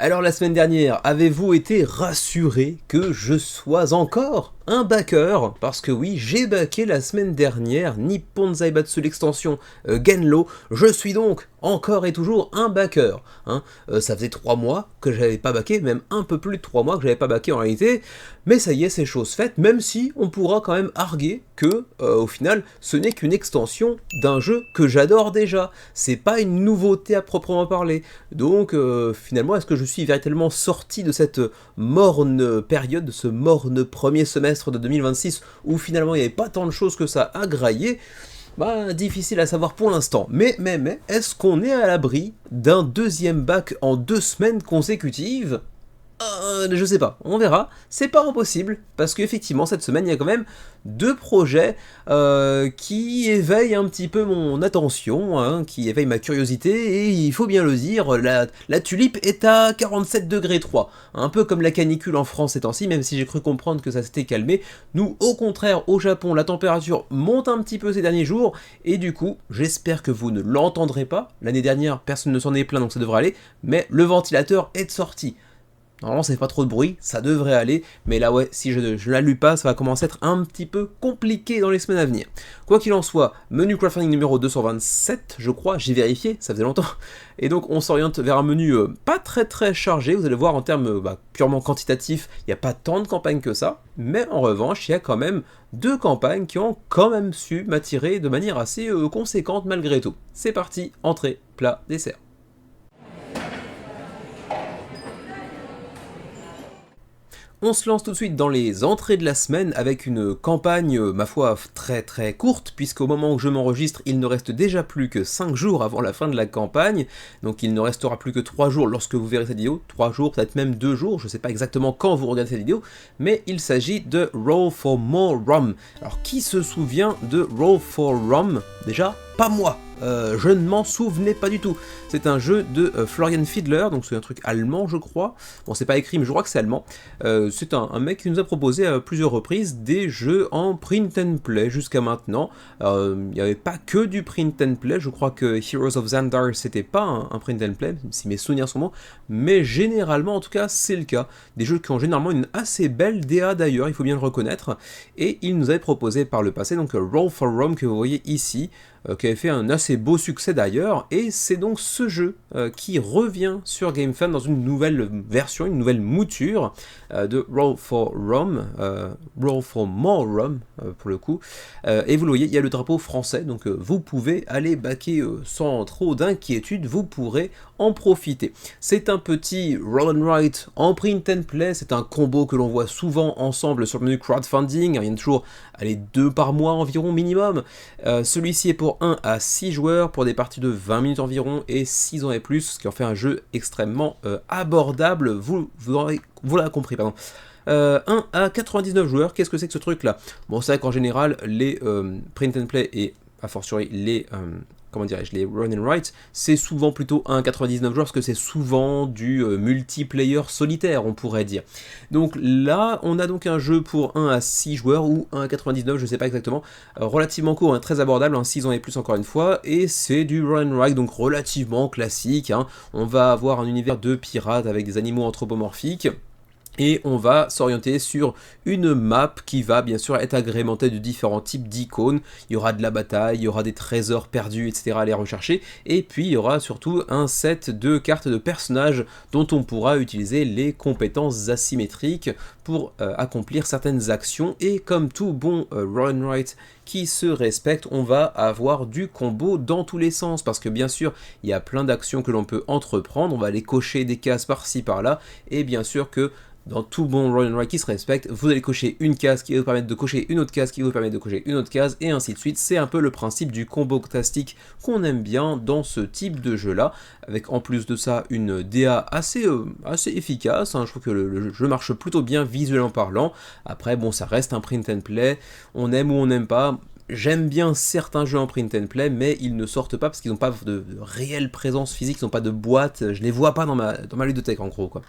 Alors la semaine dernière, avez-vous été rassuré que je sois encore un backer? Parce que oui, j'ai backé la semaine dernière Nippon Zaibatsu l'extension Genlo, je suis donc encore et toujours un backer. Ça faisait 3 mois que j'avais pas backé, même un peu plus de 3 mois que j'avais pas backé en réalité, mais ça y est, c'est chose faite, même si on pourra quand même arguer que, au final, ce n'est qu'une extension d'un jeu que j'adore déjà. C'est pas une nouveauté à proprement parler. Donc, finalement, est-ce que je suis véritablement sorti de cette morne période, de ce morne premier semestre de 2026, où finalement il n'y avait pas tant de choses que ça à grailler? Bah, difficile à savoir pour l'instant. Mais, est-ce qu'on est à l'abri d'un deuxième bac en 2 semaines consécutives? Je sais pas, on verra. C'est pas impossible, parce qu'effectivement, cette semaine, il y a quand même 2 projets qui éveillent un petit peu mon attention, qui éveillent ma curiosité, et il faut bien le dire, la tulipe est à 47 degrés 3. Un peu comme la canicule en France ces temps-ci, même si j'ai cru comprendre que ça s'était calmé. Nous, au contraire, au Japon, la température monte un petit peu ces derniers jours, et du coup, j'espère que vous ne l'entendrez pas. L'année dernière, personne ne s'en est plaint, donc ça devrait aller, mais le ventilateur est sorti. Normalement, ça fait pas trop de bruit, ça devrait aller, mais là, ouais, si je l'allume pas, ça va commencer à être un petit peu compliqué dans les semaines à venir. Quoi qu'il en soit, menu crowdfunding numéro 227, je crois, j'ai vérifié, ça faisait longtemps, et donc on s'oriente vers un menu pas très chargé, vous allez voir en termes purement quantitatifs, il n'y a pas tant de campagnes que ça, mais en revanche, il y a quand même 2 campagnes qui ont quand même su m'attirer de manière assez conséquente malgré tout. C'est parti, entrée, plat, dessert. On se lance tout de suite dans les entrées de la semaine avec une campagne, ma foi, très courte, puisqu'au moment où je m'enregistre, il ne reste déjà plus que 5 jours avant la fin de la campagne, donc il ne restera plus que 3 jours lorsque vous verrez cette vidéo, 3 jours, peut-être même 2 jours, je ne sais pas exactement quand vous regardez cette vidéo, mais il s'agit de Roll for More Rum. Alors qui se souvient de Roll for Rum? Déjà, pas moi. Je ne m'en souvenais pas du tout. C'est un jeu de Florian Fiedler, donc c'est un truc allemand je crois. Bon, c'est pas écrit mais je crois que c'est allemand. C'est un mec qui nous a proposé à plusieurs reprises des jeux en print and play jusqu'à maintenant. Il n'y avait pas que du print and play, je crois que Heroes of Xandar c'était pas un print and play, si mes souvenirs sont bons, mais généralement en tout cas c'est le cas. Des jeux qui ont généralement une assez belle DA d'ailleurs, il faut bien le reconnaître, et il nous avait proposé par le passé donc Roll for Rome que vous voyez ici, qui avait fait un assez beau succès d'ailleurs, et c'est donc ce jeu qui revient sur GameFAQ dans une nouvelle version, une nouvelle mouture de Roll for Rome, Roll for More Rome pour le coup, et vous le voyez, il y a le drapeau français, donc vous pouvez aller backer sans trop d'inquiétude, vous pourrez en profiter. C'est un petit roll and write en print and play, c'est un combo que l'on voit souvent ensemble sur le menu crowdfunding, il y en a toujours 2 par mois environ minimum. Celui-ci est pour 1 à 6 joueurs pour des parties de 20 minutes environ et 6 ans et plus, ce qui en fait un jeu extrêmement abordable, vous l'avez compris, pardon. 1 à 99 joueurs, qu'est-ce que c'est que ce truc là? Bon, c'est vrai qu'en général, les print and play et a fortiori les les run and write, c'est souvent plutôt 1 à 99 joueurs parce que c'est souvent du multiplayer solitaire, on pourrait dire. Donc là, on a donc un jeu pour 1 à 6 joueurs ou 1 à 99, je sais pas exactement, relativement court, très abordable, 6 ans et plus encore une fois, et c'est du run and write, donc relativement classique. On va avoir un univers de pirates avec des animaux anthropomorphiques. Et on va s'orienter sur une map qui va bien sûr être agrémentée de différents types d'icônes. Il y aura de la bataille, il y aura des trésors perdus, etc. à aller rechercher. Et puis il y aura surtout un set de cartes de personnages dont on pourra utiliser les compétences asymétriques pour accomplir certaines actions. Et comme tout bon roll and write qui se respecte, on va avoir du combo dans tous les sens. Parce que bien sûr, il y a plein d'actions que l'on peut entreprendre. On va aller cocher des cases par-ci par-là. Et bien sûr que dans tout bon roll and write qui se respecte, vous allez cocher une case qui va vous permettre de cocher une autre case qui va vous permettre de cocher une autre case, et ainsi de suite. C'est un peu le principe du combo-tastic qu'on aime bien dans ce type de jeu-là, avec en plus de ça une DA assez efficace. Je trouve que le jeu marche plutôt bien visuellement parlant. Après, bon, ça reste un print and play, on aime ou on n'aime pas. J'aime bien certains jeux en print and play, mais ils ne sortent pas parce qu'ils n'ont pas de réelle présence physique, ils n'ont pas de boîte, je les vois pas dans ma ludothèque en gros, quoi.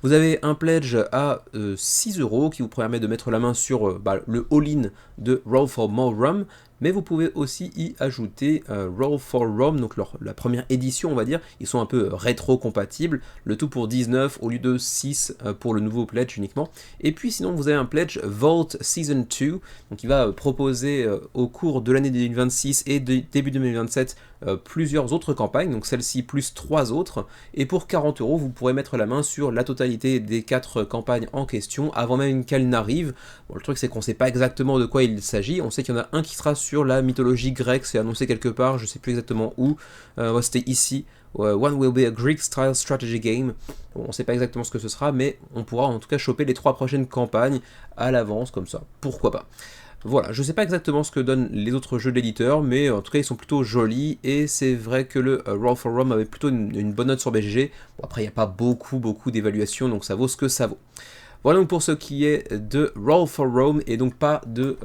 Vous avez un pledge à 6 € qui vous permet de mettre la main sur le all-in de Roll for More Rum, mais vous pouvez aussi y ajouter Roll for Rum, donc la première édition on va dire, ils sont un peu rétro-compatibles, le tout pour 19 au lieu de 6 pour le nouveau pledge uniquement. Et puis sinon vous avez un pledge Vault Season 2, donc il va proposer au cours de l'année 2026 et début 2027 plusieurs autres campagnes, donc celle-ci plus 3 autres, et pour 40 € vous pourrez mettre la main sur la totalité des 4 campagnes en question avant même qu'elles n'arrivent. Bon, le truc c'est qu'on ne sait pas exactement de quoi il s'agit, on sait qu'il y en a un qui sera sur la mythologie grecque, c'est annoncé quelque part, je ne sais plus exactement où, c'était ici, One will be a Greek style strategy game. Bon, on ne sait pas exactement ce que ce sera, mais on pourra en tout cas choper les 3 prochaines campagnes à l'avance comme ça, pourquoi pas. Voilà, je ne sais pas exactement ce que donnent les autres jeux de l'éditeur, mais en tout cas ils sont plutôt jolis, et c'est vrai que le Roll for Rome avait plutôt une bonne note sur BGG. Bon, après il n'y a pas beaucoup d'évaluations, donc ça vaut ce que ça vaut. Voilà donc pour ce qui est de Roll for Rome, et donc pas de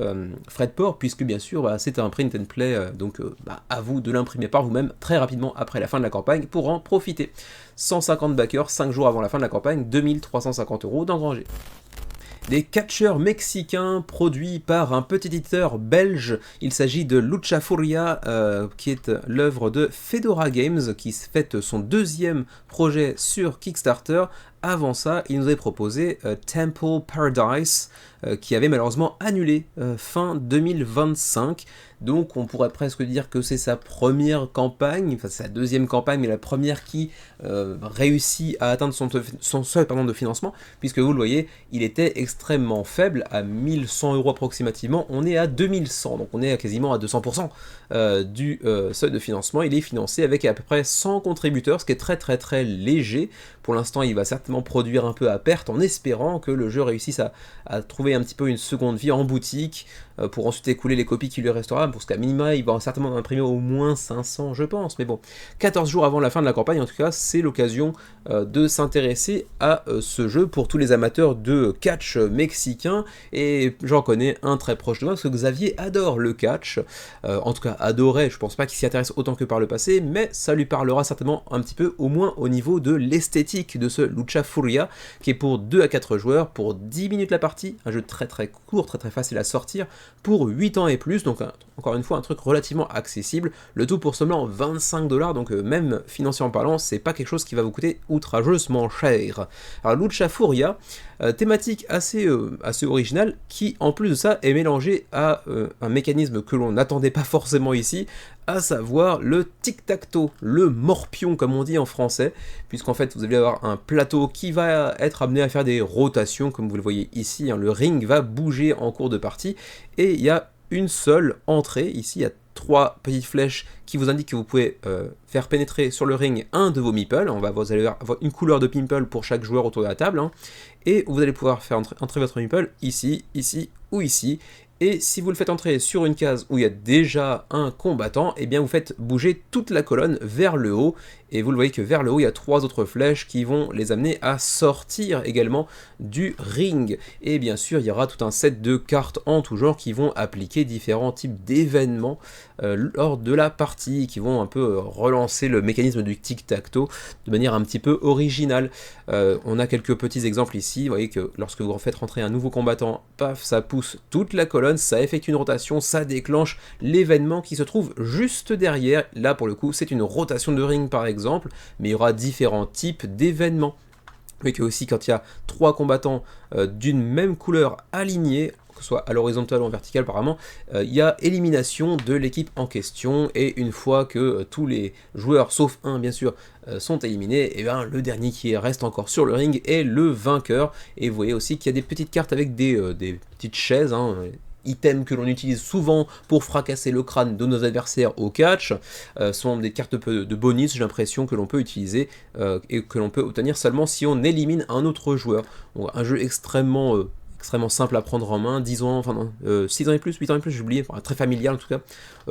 frais de port, puisque bien sûr c'est un print and play, donc à vous de l'imprimer par vous-même très rapidement après la fin de la campagne pour en profiter. 150 backers, 5 jours avant la fin de la campagne, 2350 € d'engrangés. Des catcheurs mexicains produits par un petit éditeur belge. Il s'agit de Lucha Furia, qui est l'œuvre de Fedora Games, qui fête son 2e projet sur Kickstarter. Avant ça, il nous avait proposé Temple Paradise, qui avait malheureusement annulé fin 2025. Donc on pourrait presque dire que c'est sa première campagne, enfin sa 2e campagne, mais la première qui réussit à atteindre son seuil de financement, puisque vous le voyez, il était extrêmement faible, à 1100 € approximativement, on est à 2100, donc on est quasiment à 200% du seuil de financement. Il est financé avec à peu près 100 contributeurs, ce qui est très léger. Pour l'instant, il va certainement produire un peu à perte, en espérant que le jeu réussisse à trouver un petit peu une seconde vie en boutique, pour ensuite écouler les copies qui lui restera, parce qu'à minima, il va certainement imprimer au moins 500, je pense. Mais bon, 14 jours avant la fin de la campagne, en tout cas, c'est l'occasion de s'intéresser à ce jeu pour tous les amateurs de catch mexicain, et j'en connais un très proche de moi, parce que Xavier adore le catch, en tout cas adorait, je pense pas qu'il s'y intéresse autant que par le passé, mais ça lui parlera certainement un petit peu, au moins au niveau de l'esthétique de ce Lucha Furia, qui est pour 2 à 4 joueurs, pour 10 minutes la partie, un jeu très court, très facile à sortir, pour 8 ans et plus, donc encore une fois un truc relativement accessible, le tout pour seulement 25 $, donc même financièrement parlant, c'est pas quelque chose qui va vous coûter outrageusement cher. Alors Lucha Furia, thématique assez originale, qui en plus de ça est mélangée à un mécanisme que l'on n'attendait pas forcément ici, à savoir le tic-tac-toe, le morpion comme on dit en français, puisqu'en fait vous allez avoir un plateau qui va être amené à faire des rotations, comme vous le voyez ici, hein, le ring va bouger en cours de partie, et il y a une seule entrée, ici il y a 3 petites flèches qui vous indiquent que vous pouvez faire pénétrer sur le ring un de vos meeples. Vous allez avoir une couleur de pimple pour chaque joueur autour de la table, hein, et vous allez pouvoir faire entrer votre meeple ici, ici ou ici. Et si vous le faites entrer sur une case où il y a déjà un combattant, et bien vous faites bouger toute la colonne vers le haut, et vous le voyez que vers le haut il y a 3 autres flèches qui vont les amener à sortir également du ring. Et bien sûr il y aura tout un set de cartes en tout genre qui vont appliquer différents types d'événements lors de la partie, qui vont un peu relancer le mécanisme du tic-tac-toe de manière un petit peu originale. On a quelques petits exemples ici, vous voyez que lorsque vous faites rentrer un nouveau combattant, paf, ça pousse toute la colonne, ça effectue une rotation, ça déclenche l'événement qui se trouve juste derrière. Là pour le coup c'est une rotation de ring par exemple, mais il y aura différents types d'événements. Mais que aussi quand il y a 3 combattants d'une même couleur alignés, que ce soit à l'horizontale ou en verticale apparemment, il y a élimination de l'équipe en question, et une fois que tous les joueurs, sauf un bien sûr, sont éliminés, et bien le dernier qui reste encore sur le ring est le vainqueur. Et vous voyez aussi qu'il y a des petites cartes avec des petites chaises, hein, items que l'on utilise souvent pour fracasser le crâne de nos adversaires au catch, sont des cartes de bonus, j'ai l'impression, que l'on peut utiliser et que l'on peut obtenir seulement si on élimine un autre joueur. Donc, un jeu extrêmement simple à prendre en main, 10 ans, 6 ans et plus, 8 ans et plus, j'ai oublié, très familial en tout cas,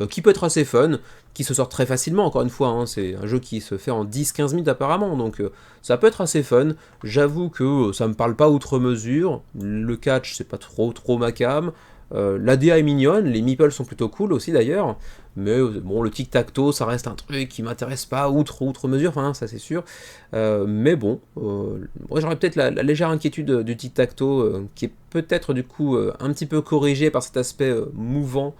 qui peut être assez fun, qui se sort très facilement, encore une fois, hein, c'est un jeu qui se fait en 10-15 minutes apparemment, donc ça peut être assez fun. J'avoue que ça me parle pas outre mesure, le catch c'est pas trop ma cam. L'ADA est mignonne, les meeples sont plutôt cool aussi d'ailleurs, mais bon, le tic-tac-toe, ça reste un truc qui m'intéresse pas outre mesure, enfin, ça c'est sûr. Mais bon, moi j'aurais peut-être la légère inquiétude du tic-tac-toe, qui est peut-être du coup un petit peu corrigé par cet aspect mouvant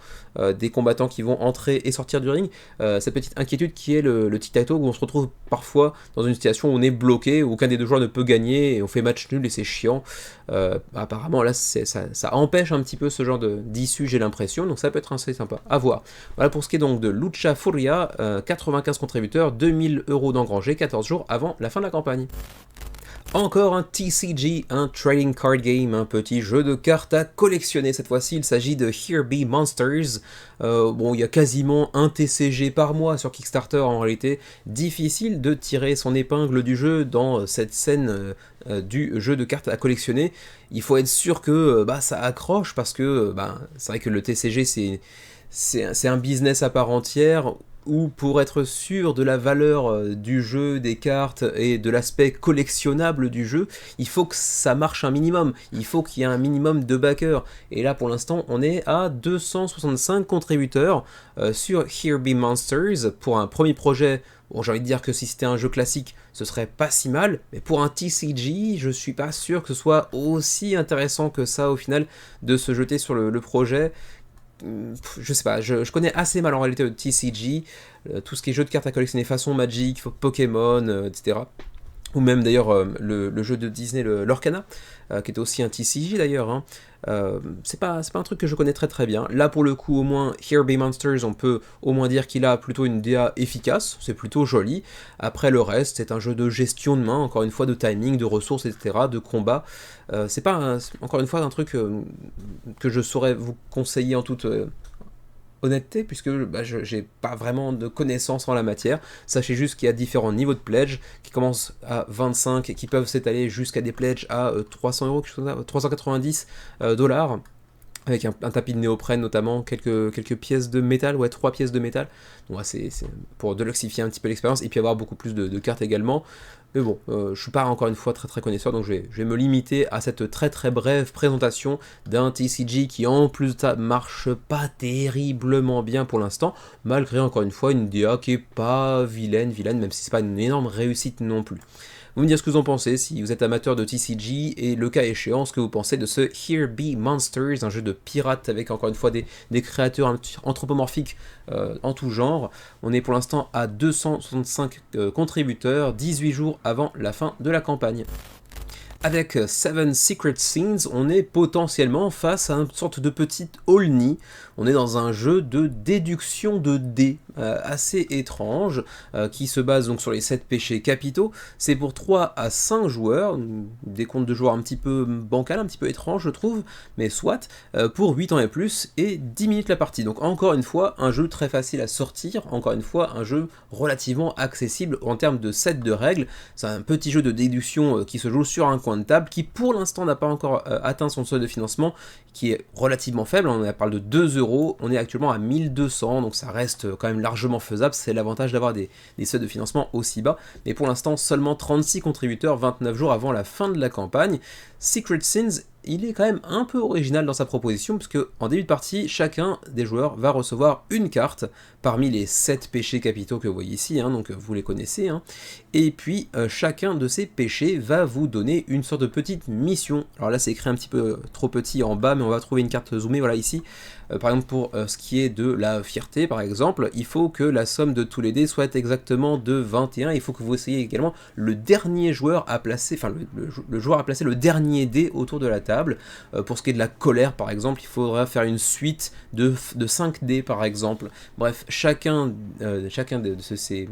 des combattants qui vont entrer et sortir du ring. Cette petite inquiétude qui est le tic-tac-toe, où on se retrouve parfois dans une situation où on est bloqué, où aucun des deux joueurs ne peut gagner, et on fait match nul et c'est chiant. Apparemment là ça empêche un petit peu ce genre d'issue, j'ai l'impression, donc ça peut être assez sympa à voir. Voilà pour ce qui est donc de Lucha Furia, 95 contributeurs, 2000 € d'engrangés, 14 jours avant la fin de la campagne. Encore un TCG, un Trading Card Game, un petit jeu de cartes à collectionner. Cette fois-ci, il s'agit de Here Be Monsters. Bon, il y a quasiment un TCG par mois sur Kickstarter en réalité. Difficile de tirer son épingle du jeu dans cette scène du jeu de cartes à collectionner. Il faut être sûr que ça accroche parce que c'est vrai que le TCG c'est un business à part entière, où pour être sûr de la valeur du jeu, des cartes et de l'aspect collectionnable du jeu, il faut que ça marche un minimum, il faut qu'il y ait un minimum de backers. Et là pour l'instant on est à 265 contributeurs sur Here Be Monsters pour un premier projet. Bon, j'ai envie de dire que si c'était un jeu classique, ce serait pas si mal, mais pour un TCG, je suis pas sûr que ce soit aussi intéressant que ça au final de se jeter sur le projet. Je sais pas, je connais assez mal en réalité le TCG, tout ce qui est jeu de cartes à collectionner façon Magic, Pokémon, etc. Ou même d'ailleurs le jeu de Disney, l'Orcana, qui était aussi un TCG d'ailleurs. Hein. C'est pas un truc que je connais très bien. Là pour le coup, au moins, Here Be Monsters, on peut au moins dire qu'il a plutôt une DA efficace, c'est plutôt joli. Après le reste, c'est un jeu de gestion de main, encore une fois, de timing, de ressources, etc., de combat. C'est pas, encore une fois, un truc que je saurais vous conseiller en toute honnêteté, puisque j'ai pas vraiment de connaissances en la matière. Sachez juste qu'il y a différents niveaux de pledge qui commencent à 25 et qui peuvent s'étaler jusqu'à des pledges à 300 €, 390 $, avec un tapis de néoprène notamment, quelques pièces de métal, 3 pièces de métal. Donc c'est pour deluxifier un petit peu l'expérience, et puis avoir beaucoup plus de cartes également. Mais bon, je suis pas encore une fois très connaisseur, donc je vais me limiter à cette très brève présentation d'un TCG qui en plus de ça marche pas terriblement bien pour l'instant, malgré encore une fois une DA qui est pas vilaine, même si c'est pas une énorme réussite non plus. Vous me direz ce que vous en pensez, si vous êtes amateur de TCG, et le cas échéant, ce que vous pensez de ce Here Be Monsters, un jeu de pirates avec encore une fois des créatures anthropomorphiques en tout genre. On est pour l'instant à 265 contributeurs, 18 jours avant la fin de la campagne. Avec Seven Secret Scenes, on est potentiellement face à une sorte de petite Olni. On est dans un jeu de déduction de dés assez étrange, qui se base donc sur les 7 péchés capitaux. C'est pour 3 à 5 joueurs, des comptes de joueurs un petit peu bancal, un petit peu étrange je trouve, mais soit, pour 8 ans et plus, et 10 minutes la partie. Donc encore une fois, un jeu très facile à sortir, encore une fois, un jeu relativement accessible en termes de set de règles. C'est un petit jeu de déduction qui se joue sur un coin de table, qui pour l'instant n'a pas encore atteint son seuil de financement, qui est relativement faible. On parle de 2 €, on est actuellement à 1200, donc ça reste quand même largement faisable. C'est l'avantage d'avoir des seuils de financement aussi bas, mais pour l'instant seulement 36 contributeurs, 29 jours avant la fin de la campagne. Secret Sins, il est quand même un peu original dans sa proposition, puisque en début de partie, chacun des joueurs va recevoir une carte parmi les 7 péchés capitaux que vous voyez ici, hein, donc vous les connaissez, hein. Et puis chacun de ces péchés va vous donner une sorte de petite mission. Alors là c'est écrit un petit peu trop petit en bas, mais on va trouver une carte zoomée, voilà ici. Par exemple pour ce qui est de la fierté par exemple, il faut que la somme de tous les dés soit exactement de 21, il faut que vous essayiez également le dernier joueur à placer, enfin le joueur à placer le dernier dé autour de la table. Pour ce qui est de la colère par exemple, il faudra faire une suite de 5 dés par exemple. Bref, chacun de ces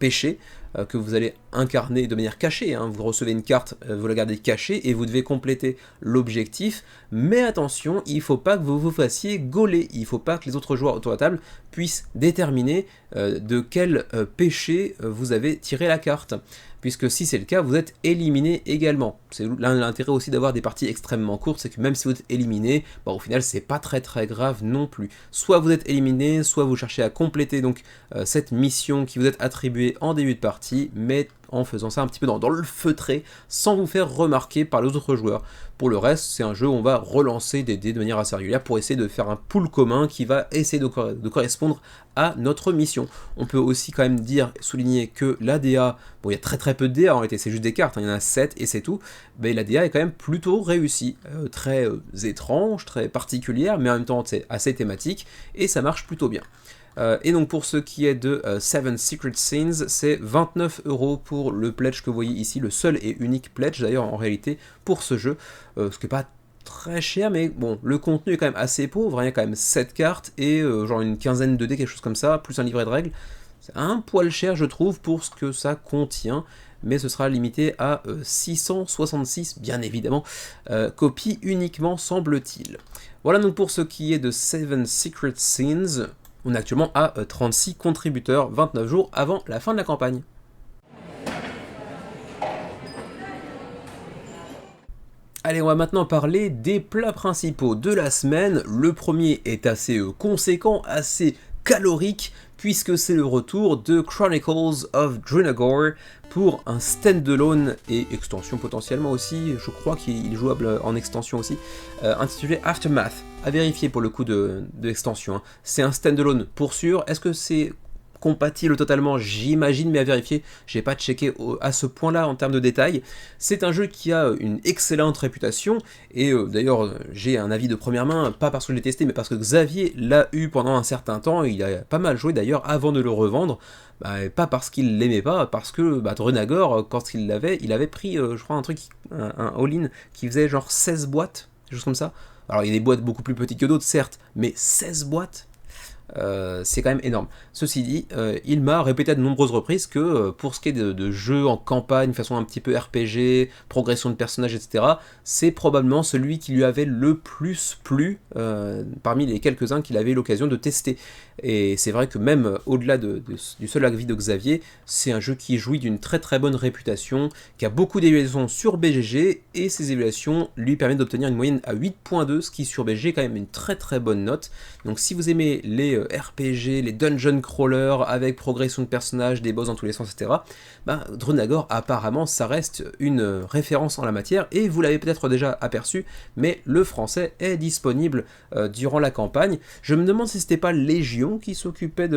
péchés que vous allez incarner de manière cachée, hein. Vous recevez une carte, vous la gardez cachée et vous devez compléter l'objectif, mais attention, il ne faut pas que vous vous fassiez gauler, il ne faut pas que les autres joueurs autour de la table puissent déterminer de quel péché vous avez tiré la carte, puisque si c'est le cas, vous êtes éliminé également. C'est l'intérêt aussi d'avoir des parties extrêmement courtes, c'est que même si vous êtes éliminé, au final c'est pas très grave non plus. Soit vous êtes éliminé, soit vous cherchez à compléter donc cette mission qui vous est attribuée en début de partie, partie, mais en faisant ça un petit peu dans le feutré, sans vous faire remarquer par les autres joueurs. Pour le reste, c'est un jeu où on va relancer des dés de manière assez régulière pour essayer de faire un pool commun qui va essayer de correspondre à notre mission. On peut aussi quand même souligner que l'ADA, bon il y a très peu de dés en réalité, c'est juste des cartes, hein, il y en a 7 et c'est tout, mais l'ADA est quand même plutôt réussie, très étrange, très particulière, mais en même temps c'est assez thématique, et ça marche plutôt bien. Et donc pour ce qui est de Seven Secret Sins, c'est 29 € pour le pledge que vous voyez ici, le seul et unique pledge d'ailleurs en réalité pour ce jeu, ce qui n'est pas très cher, mais bon, le contenu est quand même assez pauvre, il y a quand même 7 cartes et genre une quinzaine de dés, quelque chose comme ça, plus un livret de règles. C'est un poil cher je trouve pour ce que ça contient, mais ce sera limité à 666, bien évidemment, copies uniquement semble-t-il. Voilà donc pour ce qui est de Seven Secret Sins. On est actuellement à 36 contributeurs, 29 jours avant la fin de la campagne. Allez, on va maintenant parler des plats principaux de la semaine. Le premier est assez conséquent, assez calorique, puisque c'est le retour de Chronicles of Drunagor pour un standalone et extension potentiellement aussi, je crois qu'il est jouable en extension aussi, intitulé Aftermath. À vérifier pour le coup de l'extension. Hein. C'est un standalone pour sûr. Est-ce que c'est compatible totalement? J'imagine, mais à vérifier. J'ai pas checké à ce point-là en termes de détails. C'est un jeu qui a une excellente réputation, et d'ailleurs j'ai un avis de première main, pas parce que je l'ai testé, mais parce que Xavier l'a eu pendant un certain temps, il a pas mal joué d'ailleurs avant de le revendre. Pas parce qu'il l'aimait pas, parce que Drunagor, quand il avait pris, je crois, un all-in qui faisait genre 16 boîtes, quelque chose comme ça. Alors il y a des boîtes beaucoup plus petites que d'autres, certes, mais 16 boîtes, c'est quand même énorme. Ceci dit, il m'a répété à de nombreuses reprises que pour ce qui est de jeux en campagne, façon un petit peu RPG, progression de personnages, etc., c'est probablement celui qui lui avait le plus plu parmi les quelques-uns qu'il avait eu l'occasion de tester. Et c'est vrai que même au-delà du seul avis de Xavier, c'est un jeu qui jouit d'une très bonne réputation, qui a beaucoup d'évaluations sur BGG, et ces évaluations lui permettent d'obtenir une moyenne à 8.2, ce qui sur BGG est quand même une très bonne note. Donc si vous aimez les RPG, les dungeon crawlers avec progression de personnages, des boss dans tous les sens, etc., Drunagor apparemment ça reste une référence en la matière, et vous l'avez peut-être déjà aperçu, mais le français est disponible durant la campagne. Je me demande si c'était pas Légion qui s'occupait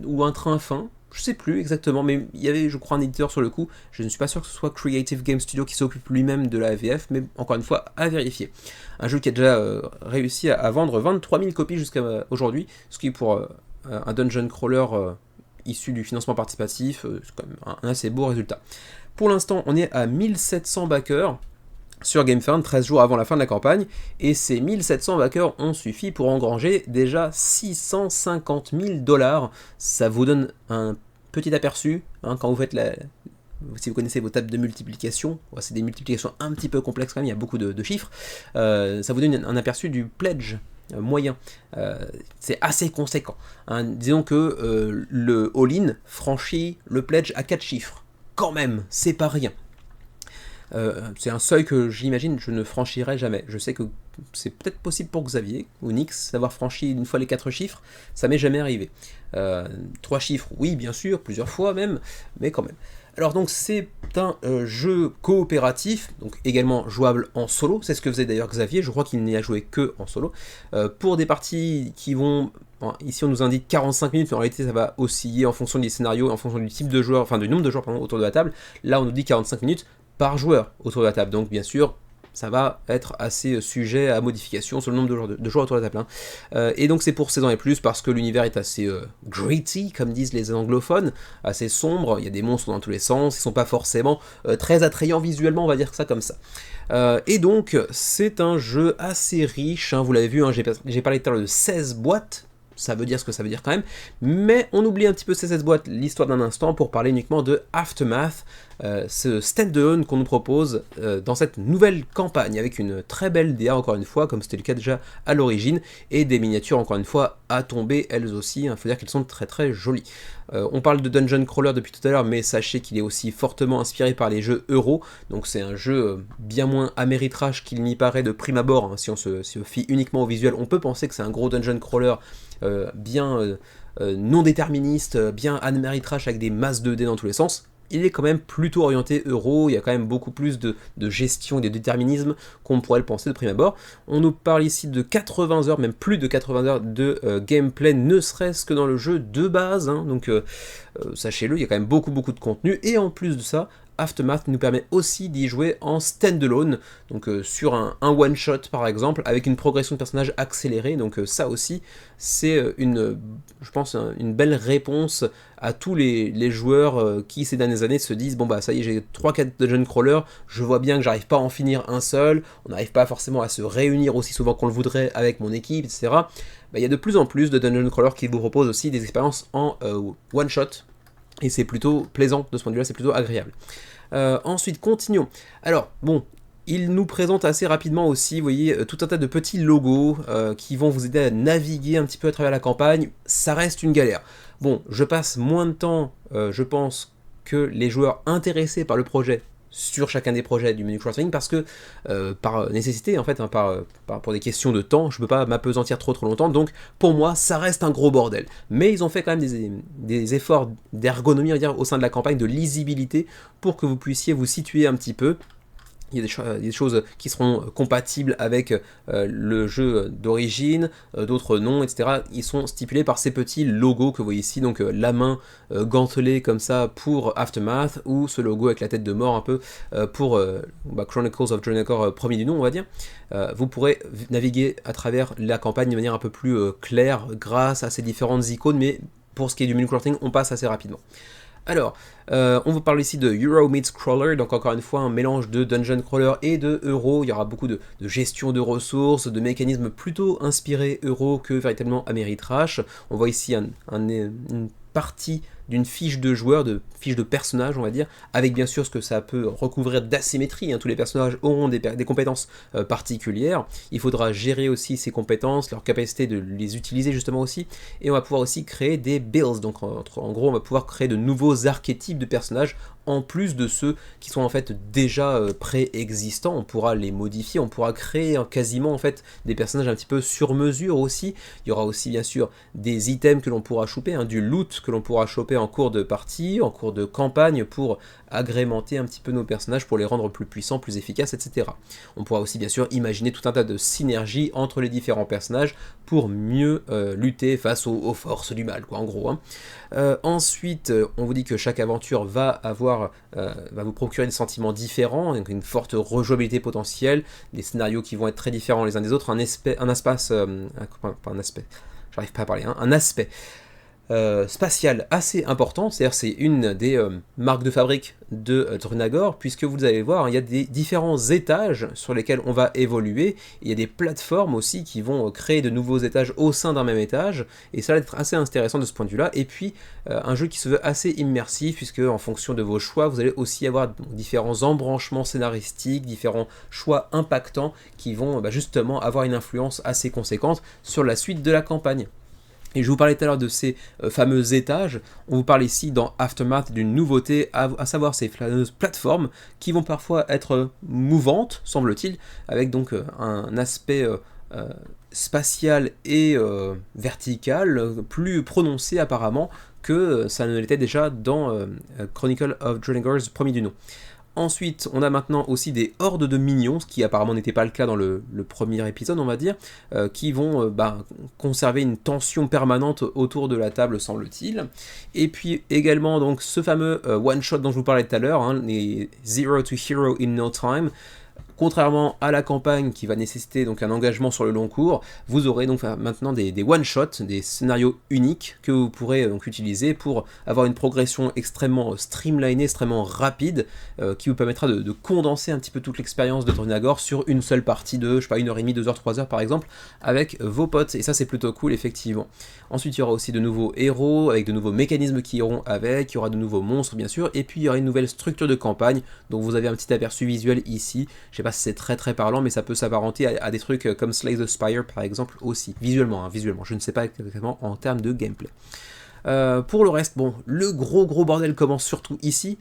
ou un train fin, je sais plus exactement, mais il y avait je crois un éditeur sur le coup, je ne suis pas sûr que ce soit Creative Game Studio qui s'occupe lui-même de la VF, mais encore une fois à vérifier. Un jeu qui a déjà réussi à vendre 23 000 copies jusqu'à aujourd'hui, ce qui pour un dungeon crawler issu du financement participatif, c'est quand même un assez beau résultat. Pour l'instant on est à 1700 backers sur GameFound, 13 jours avant la fin de la campagne, et ces 1700 backers ont suffi pour engranger déjà 650 000 $. Ça vous donne un petit aperçu, hein, quand vous faites si vous connaissez vos tables de multiplication, c'est des multiplications un petit peu complexes quand même, il y a beaucoup de chiffres, ça vous donne un aperçu du pledge moyen, c'est assez conséquent. Hein. Disons que le all-in franchit le pledge à 4 chiffres, quand même, c'est pas rien. C'est un seuil que j'imagine je ne franchirai jamais. Je sais que c'est peut-être possible pour Xavier ou Nix d'avoir franchi une fois les 4 chiffres, ça m'est jamais arrivé. 3 chiffres, oui bien sûr, plusieurs fois même, mais quand même. Alors donc c'est un jeu coopératif, donc également jouable en solo, c'est ce que faisait d'ailleurs Xavier, je crois qu'il n'y a joué que en solo, pour des parties qui vont, bon, ici on nous indique 45 minutes, mais en réalité ça va osciller en fonction des scénarios, en fonction du type de joueur, enfin du nombre de joueurs pardon, autour de la table, là on nous dit 45 minutes par joueur autour de la table, donc bien sûr ça va être assez sujet à modification sur le nombre de joueurs autour de la table. Hein. Et donc c'est pour 16 ans et plus, parce que l'univers est assez gritty, comme disent les anglophones, assez sombre, il y a des monstres dans tous les sens, ils sont pas forcément très attrayants visuellement, on va dire ça comme ça. Et donc c'est un jeu assez riche, hein, vous l'avez vu, hein, j'ai parlé tout à l'heure de 16 boîtes, ça veut dire ce que ça veut dire quand même, mais on oublie un petit peu ces 16 boîtes, l'histoire d'un instant, pour parler uniquement de Aftermath, ce stand-alone qu'on nous propose dans cette nouvelle campagne, avec une très belle DA encore une fois, comme c'était le cas déjà à l'origine, et des miniatures encore une fois à tomber elles aussi, il faut dire qu'elles sont très très jolies. On parle de Dungeon Crawler depuis tout à l'heure, mais sachez qu'il est aussi fortement inspiré par les jeux Euro, donc c'est un jeu bien moins Ameritrash qu'il n'y paraît de prime abord, hein. Si on se fie uniquement au visuel, on peut penser que c'est un gros Dungeon Crawler bien non déterministe, bien Ameritrash avec des masses de dés dans tous les sens. Il est quand même plutôt orienté euro, il y a quand même beaucoup plus de gestion et de déterminisme qu'on pourrait le penser de prime abord. On nous parle ici de 80 heures, même plus de 80 heures de gameplay, ne serait-ce que dans le jeu de base, hein. Donc sachez-le, il y a quand même beaucoup de contenu, et en plus de ça, Aftermath nous permet aussi d'y jouer en standalone, donc sur un one-shot par exemple, avec une progression de personnage accélérée, donc ça aussi, c'est je pense, une belle réponse à tous les joueurs qui ces dernières années se disent, bon bah ça y est, j'ai 3-4 dungeon crawlers, je vois bien que j'arrive pas à en finir un seul, on n'arrive pas forcément à se réunir aussi souvent qu'on le voudrait avec mon équipe, etc. Bah, il y a de plus en plus de dungeon crawlers qui vous proposent aussi des expériences en one-shot, et c'est plutôt plaisant de ce point de vue-là, c'est plutôt agréable. Ensuite, continuons. Alors, bon, il nous présente assez rapidement aussi, vous voyez, tout un tas de petits logos qui vont vous aider à naviguer un petit peu à travers la campagne. Ça reste une galère. Bon, je passe moins de temps, je pense, que les joueurs intéressés par le projet sur chacun des projets du menu crafting, parce que par nécessité en fait, hein, pour des questions de temps, je peux pas m'apesantir trop longtemps, donc pour moi ça reste un gros bordel. Mais ils ont fait quand même des efforts d'ergonomie, on va dire, au sein de la campagne, de lisibilité, pour que vous puissiez vous situer un petit peu. Il y a des choses qui seront compatibles avec le jeu d'origine, d'autres non, etc. Ils sont stipulés par ces petits logos que vous voyez ici, donc la main gantelée comme ça pour Aftermath, ou ce logo avec la tête de mort un peu pour Chronicles of Dronagor, premier du nom, on va dire. Vous pourrez naviguer à travers la campagne de manière un peu plus claire grâce à ces différentes icônes, mais pour ce qui est du menu crafting, on passe assez rapidement. Alors, on vous parle ici de Euro meets Crawler, donc encore une fois un mélange de Dungeon Crawler et de Euro. Il y aura beaucoup de gestion de ressources, de mécanismes plutôt inspirés Euro que véritablement Ameritrash. On voit ici une partie d'une fiche de joueur, de fiche de personnage, on va dire, avec bien sûr ce que ça peut recouvrir d'asymétrie, hein. Tous les personnages auront des compétences particulières, il faudra gérer aussi ces compétences, leur capacité de les utiliser justement aussi, et on va pouvoir aussi créer des builds, donc en gros on va pouvoir créer de nouveaux archétypes de personnages, en plus de ceux qui sont en fait déjà préexistants. On pourra les modifier, on pourra créer quasiment en fait des personnages un petit peu sur mesure aussi. Il y aura aussi bien sûr des items que l'on pourra choper, hein, du loot que l'on pourra choper en cours de partie, en cours de campagne, pour agrémenter un petit peu nos personnages, pour les rendre plus puissants, plus efficaces, etc. On pourra aussi bien sûr imaginer tout un tas de synergies entre les différents personnages pour mieux lutter face aux forces du mal, quoi, en gros, hein. Ensuite, on vous dit que chaque aventure va vous procurer des sentiments différents, donc une forte rejouabilité potentielle, des scénarios qui vont être très différents les uns des autres, un aspect spatial assez important, c'est-à-dire c'est une des marques de fabrique de Dronagor, puisque vous allez voir, hein, il y a des différents étages sur lesquels on va évoluer, et il y a des plateformes aussi qui vont créer de nouveaux étages au sein d'un même étage, et ça va être assez intéressant de ce point de vue-là, et puis un jeu qui se veut assez immersif, puisque en fonction de vos choix, vous allez aussi avoir différents embranchements scénaristiques, différents choix impactants qui vont justement avoir une influence assez conséquente sur la suite de la campagne. Et je vous parlais tout à l'heure de ces fameux étages. On vous parle ici dans Aftermath d'une nouveauté, à savoir ces fameuses plateformes qui vont parfois être mouvantes, semble-t-il, avec donc un aspect spatial et vertical plus prononcé apparemment que ça ne l'était déjà dans Chronicle of Dronagor, premier du nom. Ensuite, on a maintenant aussi des hordes de minions, ce qui apparemment n'était pas le cas dans le premier épisode, on va dire, qui vont conserver une tension permanente autour de la table, semble-t-il. Et puis également donc ce fameux one-shot dont je vous parlais tout à l'heure, hein, les Zero to Hero in No Time, Contrairement à la campagne qui va nécessiter donc un engagement sur le long cours, vous aurez donc maintenant des one-shots, des scénarios uniques que vous pourrez donc utiliser pour avoir une progression extrêmement streamlinée, extrêmement rapide, qui vous permettra de condenser un petit peu toute l'expérience de Drunagor sur une seule partie de, je sais pas, 1h30, 2h, 3h par exemple, avec vos potes, et ça c'est plutôt cool effectivement. Ensuite il y aura aussi de nouveaux héros, avec de nouveaux mécanismes qui iront avec, il y aura de nouveaux monstres bien sûr, et puis il y aura une nouvelle structure de campagne, donc vous avez un petit aperçu visuel ici, je sais pas si c'est très parlant, mais ça peut s'apparenter à des trucs comme Slay the Spire par exemple aussi, visuellement, visuellement, je ne sais pas exactement en termes de gameplay. Pour le reste, bon, le gros bordel commence surtout ici.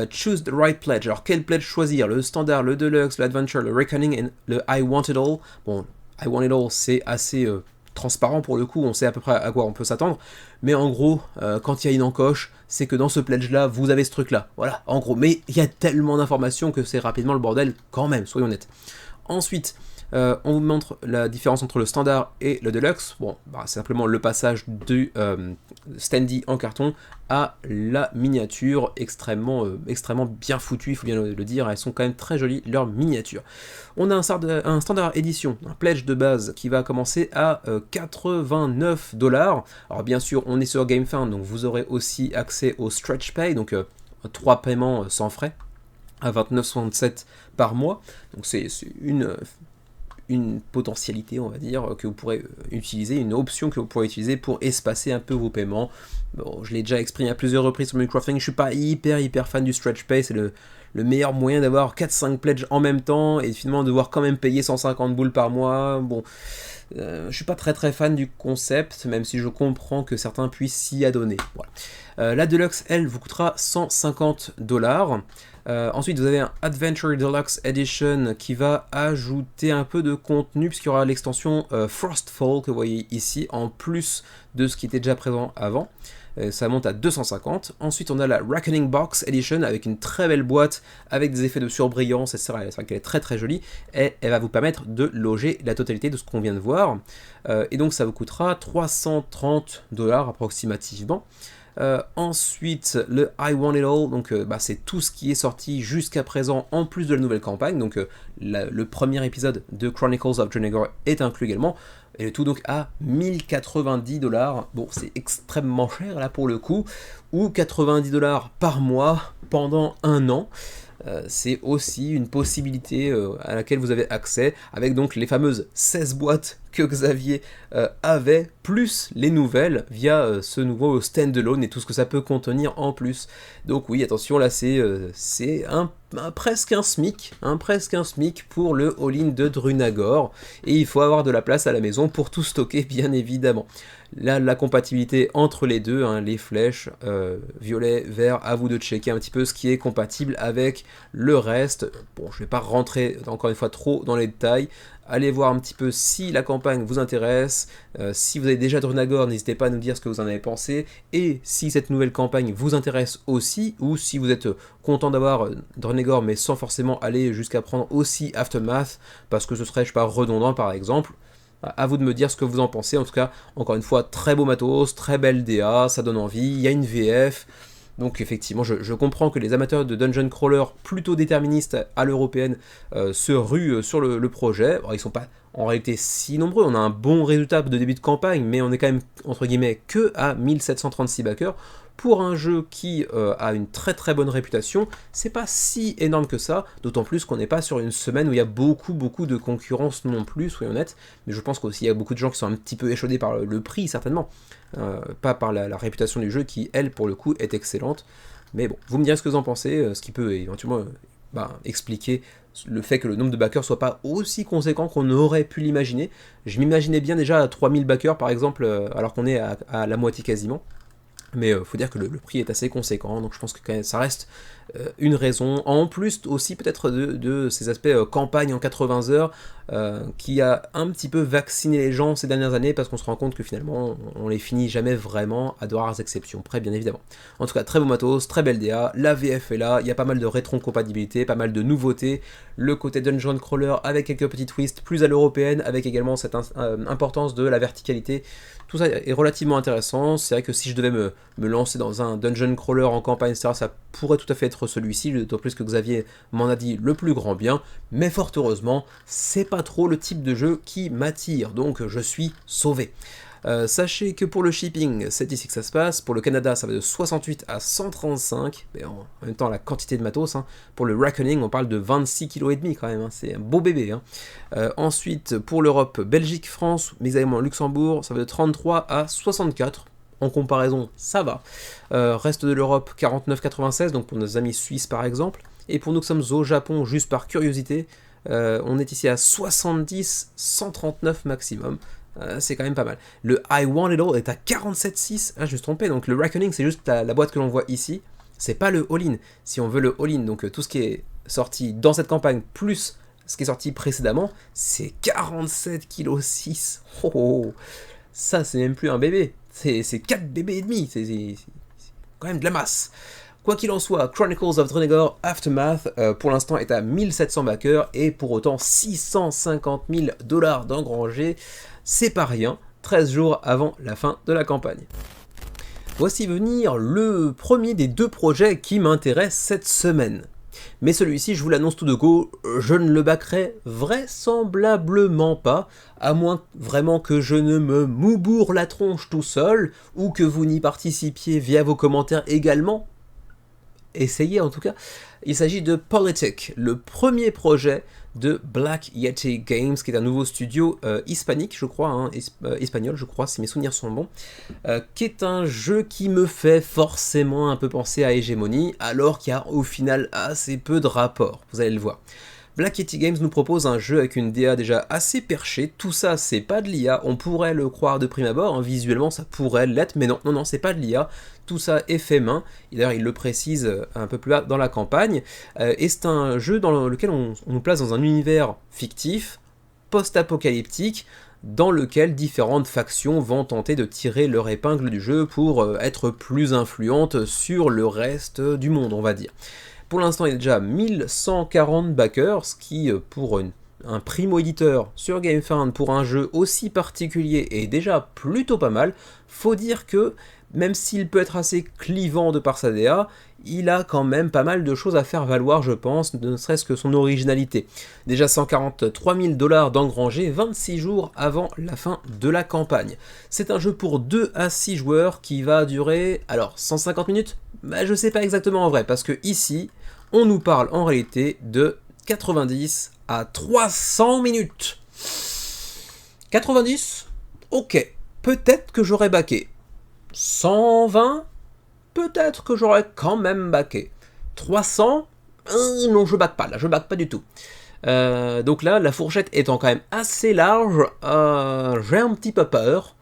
Choose the right pledge. Alors quel pledge choisir? Le standard, le deluxe, l'adventure, le reckoning et le I want it all. Bon, I want it all c'est assez transparent pour le coup, on sait à peu près à quoi on peut s'attendre. Mais en gros, quand il y a une encoche, c'est que dans ce pledge là, vous avez ce truc là. Voilà, en gros. Mais il y a tellement d'informations que c'est rapidement le bordel quand même, soyons honnêtes. Ensuite, on vous montre la différence entre le standard et le deluxe. Bon, bah, c'est simplement le passage du standee en carton à la miniature, extrêmement bien foutue, il faut bien le dire, elles sont quand même très jolies, leurs miniatures. On a un standard édition, un pledge de base qui va commencer à 89$. Alors bien sûr, on est sur GameFound, donc vous aurez aussi accès au Stretch Pay, donc 3 paiements sans frais, à 29,67 par mois. Donc c'est une potentialité, on va dire, que vous pourrez utiliser, une option que vous pourrez utiliser pour espacer un peu vos paiements. Bon, je l'ai déjà exprimé à plusieurs reprises sur Minecrafting, je suis pas hyper fan du Stretch Pay, c'est le meilleur moyen d'avoir 4-5 pledges en même temps et finalement devoir quand même payer 150 boules par mois. Bon, je suis pas très fan du concept, même si je comprends que certains puissent s'y adonner. Voilà. La Deluxe, elle, vous coûtera 150$. Ensuite, vous avez un Adventure Deluxe Edition qui va ajouter un peu de contenu, puisqu'il y aura l'extension Frostfall que vous voyez ici, en plus de ce qui était déjà présent avant. Ça monte à 250. Ensuite, on a la Reckoning Box Edition avec une très belle boîte, avec des effets de surbrillance, etc. C'est vrai qu'elle est très jolie, et elle va vous permettre de loger la totalité de ce qu'on vient de voir. Et donc, ça vous coûtera 330$ approximativement. Ensuite, le I Want It All, donc c'est tout ce qui est sorti jusqu'à présent en plus de la nouvelle campagne, donc le premier épisode de Chronicles of Drunagor est inclus également, et le tout donc à 1090$. Bon, c'est extrêmement cher là pour le coup, ou 90$ par mois pendant un an. C'est aussi une possibilité à laquelle vous avez accès, avec donc les fameuses 16 boîtes que Xavier avait, plus les nouvelles via ce nouveau standalone et tout ce que ça peut contenir en plus. Donc oui, attention, là c'est presque un SMIC, pour le all-in de Drunagor, et il faut avoir de la place à la maison pour tout stocker, bien évidemment. Là, la compatibilité entre les deux, les flèches, violet, vert, à vous de checker un petit peu ce qui est compatible avec le reste. Bon, je ne vais pas rentrer encore une fois trop dans les détails. Allez voir un petit peu si la campagne vous intéresse. Si vous avez déjà Drunagor, n'hésitez pas à nous dire ce que vous en avez pensé. Et si cette nouvelle campagne vous intéresse aussi, ou si vous êtes content d'avoir Drunagor, mais sans forcément aller jusqu'à prendre aussi Aftermath, parce que ce serait, je sais pas, redondant par exemple. À vous de me dire ce que vous en pensez. En tout cas, encore une fois, très beau matos, très belle DA, ça donne envie, il y a une VF. Donc effectivement, je comprends que les amateurs de Dungeon Crawler plutôt déterministes à l'européenne se ruent sur le projet. Alors, ils sont pas en réalité si nombreux, on a un bon résultat de début de campagne, mais on est quand même, entre guillemets, que à 1736 backers. Pour un jeu qui a une très bonne réputation, c'est pas si énorme que ça, d'autant plus qu'on n'est pas sur une semaine où il y a beaucoup de concurrence non plus, soyons honnêtes, mais je pense qu'aussi il y a beaucoup de gens qui sont un petit peu échaudés par le prix, certainement, pas par la réputation du jeu qui, elle, pour le coup, est excellente. Mais bon, vous me direz ce que vous en pensez, ce qui peut éventuellement expliquer le fait que le nombre de backers soit pas aussi conséquent qu'on aurait pu l'imaginer. Je m'imaginais bien déjà à 3000 backers par exemple, alors qu'on est à la moitié quasiment. Mais faut dire que le prix est assez conséquent, donc je pense que quand même, ça reste une raison. En plus aussi peut-être de ces aspects campagne en 80 heures, qui a un petit peu vacciné les gens ces dernières années, parce qu'on se rend compte que finalement on les finit jamais vraiment, à de rares exceptions près bien évidemment. En tout cas, très beau matos, très belle DA, la VF est là, il y a pas mal de rétro-compatibilité, pas mal de nouveautés, le côté Dungeon Crawler avec quelques petits twists plus à l'européenne, avec également cette importance de la verticalité. Tout ça est relativement intéressant. C'est vrai que si je devais me lancer dans un Dungeon Crawler en campagne, etc., ça pourrait tout à fait être être celui-ci, d'autant plus que Xavier m'en a dit le plus grand bien, mais fort heureusement, c'est pas trop le type de jeu qui m'attire, donc je suis sauvé. Sachez que pour le shipping, c'est ici que ça se passe. Pour le Canada, ça va de 68 à 135. Mais en même temps, la quantité de matos. Pour le Reckoning, on parle de 26,5 kg quand même. C'est un beau bébé. Ensuite, pour l'Europe, Belgique, France, mais également Luxembourg, ça va de 33 à 64. En comparaison, ça va. Reste de l'Europe, 49,96. Donc pour nos amis suisses, par exemple. Et pour nous qui sommes au Japon, juste par curiosité, on est ici à 70, 139 maximum. C'est quand même pas mal. Le I Want It All est à 47,6. Ah, je me suis trompé. Donc le Reckoning, c'est juste la boîte que l'on voit ici. C'est pas le all-in. Si on veut le all-in, donc tout ce qui est sorti dans cette campagne, plus ce qui est sorti précédemment, c'est 47,6 kg. Oh, oh, oh. Ça, c'est même plus un bébé. C'est 4 bébés et demi. C'est quand même de la masse. Quoi qu'il en soit, Chronicles of Dronegor Aftermath, pour l'instant, est à 1700 backers et pour autant 650 000 $ d'engrangés. C'est pas rien, 13 jours avant la fin de la campagne. Voici venir le premier des 2 projets qui m'intéresse cette semaine. Mais celui-ci, je vous l'annonce tout de go, je ne le backerai vraisemblablement pas, à moins vraiment que je ne me moubourre la tronche tout seul, ou que vous n'y participiez via vos commentaires également. Essayez en tout cas. Il s'agit de Politic, le premier projet de Black Yeti Games, qui est un nouveau studio hispanique, je crois, espagnol, je crois, si mes souvenirs sont bons, qui est un jeu qui me fait forcément un peu penser à Hegemony, alors qu'il y a au final assez peu de rapport, vous allez le voir. Black Yeti Games nous propose un jeu avec une DA déjà assez perchée, tout ça c'est pas de l'IA, on pourrait le croire de prime abord, visuellement ça pourrait l'être, mais non, c'est pas de l'IA, tout ça est fait main, et d'ailleurs il le précise un peu plus bas dans la campagne, et c'est un jeu dans lequel on nous place dans un univers fictif, post-apocalyptique, dans lequel différentes factions vont tenter de tirer leur épingle du jeu pour être plus influentes sur le reste du monde, on va dire. Pour l'instant, il y a déjà 1140 backers, ce qui, pour un primo-éditeur sur GameFound, pour un jeu aussi particulier, est déjà plutôt pas mal. Faut dire que, même s'il peut être assez clivant de par sa DA, il a quand même pas mal de choses à faire valoir, je pense, ne serait-ce que son originalité. Déjà 143 000 $ d'engrangés 26 jours avant la fin de la campagne. C'est un jeu pour 2 à 6 joueurs qui va durer, alors 150 minutes ? Bah, je sais pas exactement en vrai, parce que ici, on nous parle en réalité de 90 à 300 minutes. 90 ? Ok, peut-être que j'aurais backé. 120 ? Peut-être que j'aurais quand même backé. 300 ? Non, je back pas, là, je back pas du tout. Donc là, la fourchette étant quand même assez large, j'ai un petit peu peur.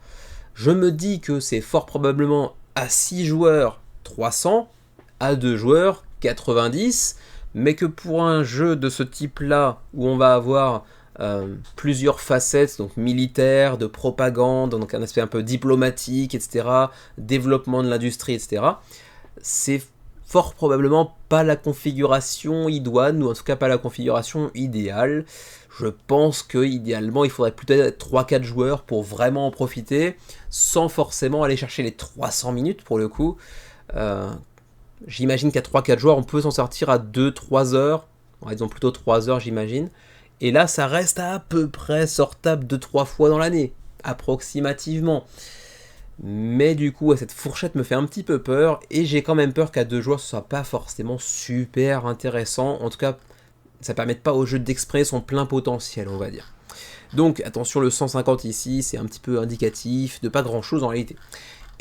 Je me dis que c'est fort probablement à 6 joueurs 300, à 2 joueurs 90, mais que pour un jeu de ce type-là, où on va avoir plusieurs facettes, donc militaire, de propagande, donc un aspect un peu diplomatique, etc., développement de l'industrie, etc., c'est fort probablement pas la configuration idoine, ou en tout cas pas la configuration idéale. Je pense que idéalement il faudrait peut-être 3-4 joueurs pour vraiment en profiter, sans forcément aller chercher les 300 minutes pour le coup. J'imagine qu'à 3-4 joueurs, on peut s'en sortir à 2-3 heures, disons plutôt 3 heures j'imagine, et là ça reste à peu près sortable 2-3 fois dans l'année, approximativement. Mais du coup, cette fourchette me fait un petit peu peur, et j'ai quand même peur qu'à 2 joueurs, ce soit pas forcément super intéressant, en tout cas, ça ne permet pas au jeu d'exprimer son plein potentiel, on va dire. Donc attention, le 150 ici, c'est un petit peu indicatif de pas grand chose en réalité.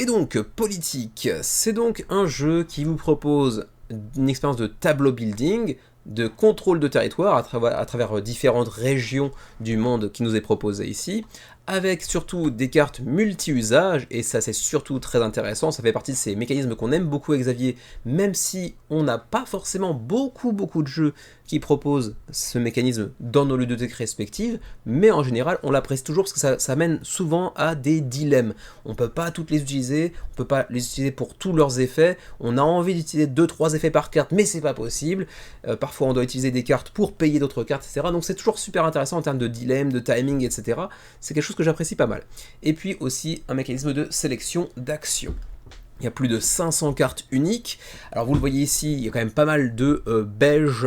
Et donc, Politic, c'est donc un jeu qui vous propose une expérience de tableau building, de contrôle de territoire à travers différentes régions du monde qui nous est proposé ici, avec surtout des cartes multi-usages, et ça c'est surtout très intéressant, ça fait partie de ces mécanismes qu'on aime beaucoup avec Xavier, même si on n'a pas forcément beaucoup de jeux qui proposent ce mécanisme dans nos ludothèques respectives, mais en général on l'apprécie toujours parce que ça mène souvent à des dilemmes. On peut pas toutes les utiliser, on peut pas les utiliser pour tous leurs effets, on a envie d'utiliser 2-3 effets par carte, mais c'est pas possible, parfois on doit utiliser des cartes pour payer d'autres cartes, etc. Donc c'est toujours super intéressant en termes de dilemme, de timing, etc. C'est quelque chose que j'apprécie pas mal. Et puis aussi un mécanisme de sélection d'action. Il y a plus de 500 cartes uniques. Alors vous le voyez ici, il y a quand même pas mal de beige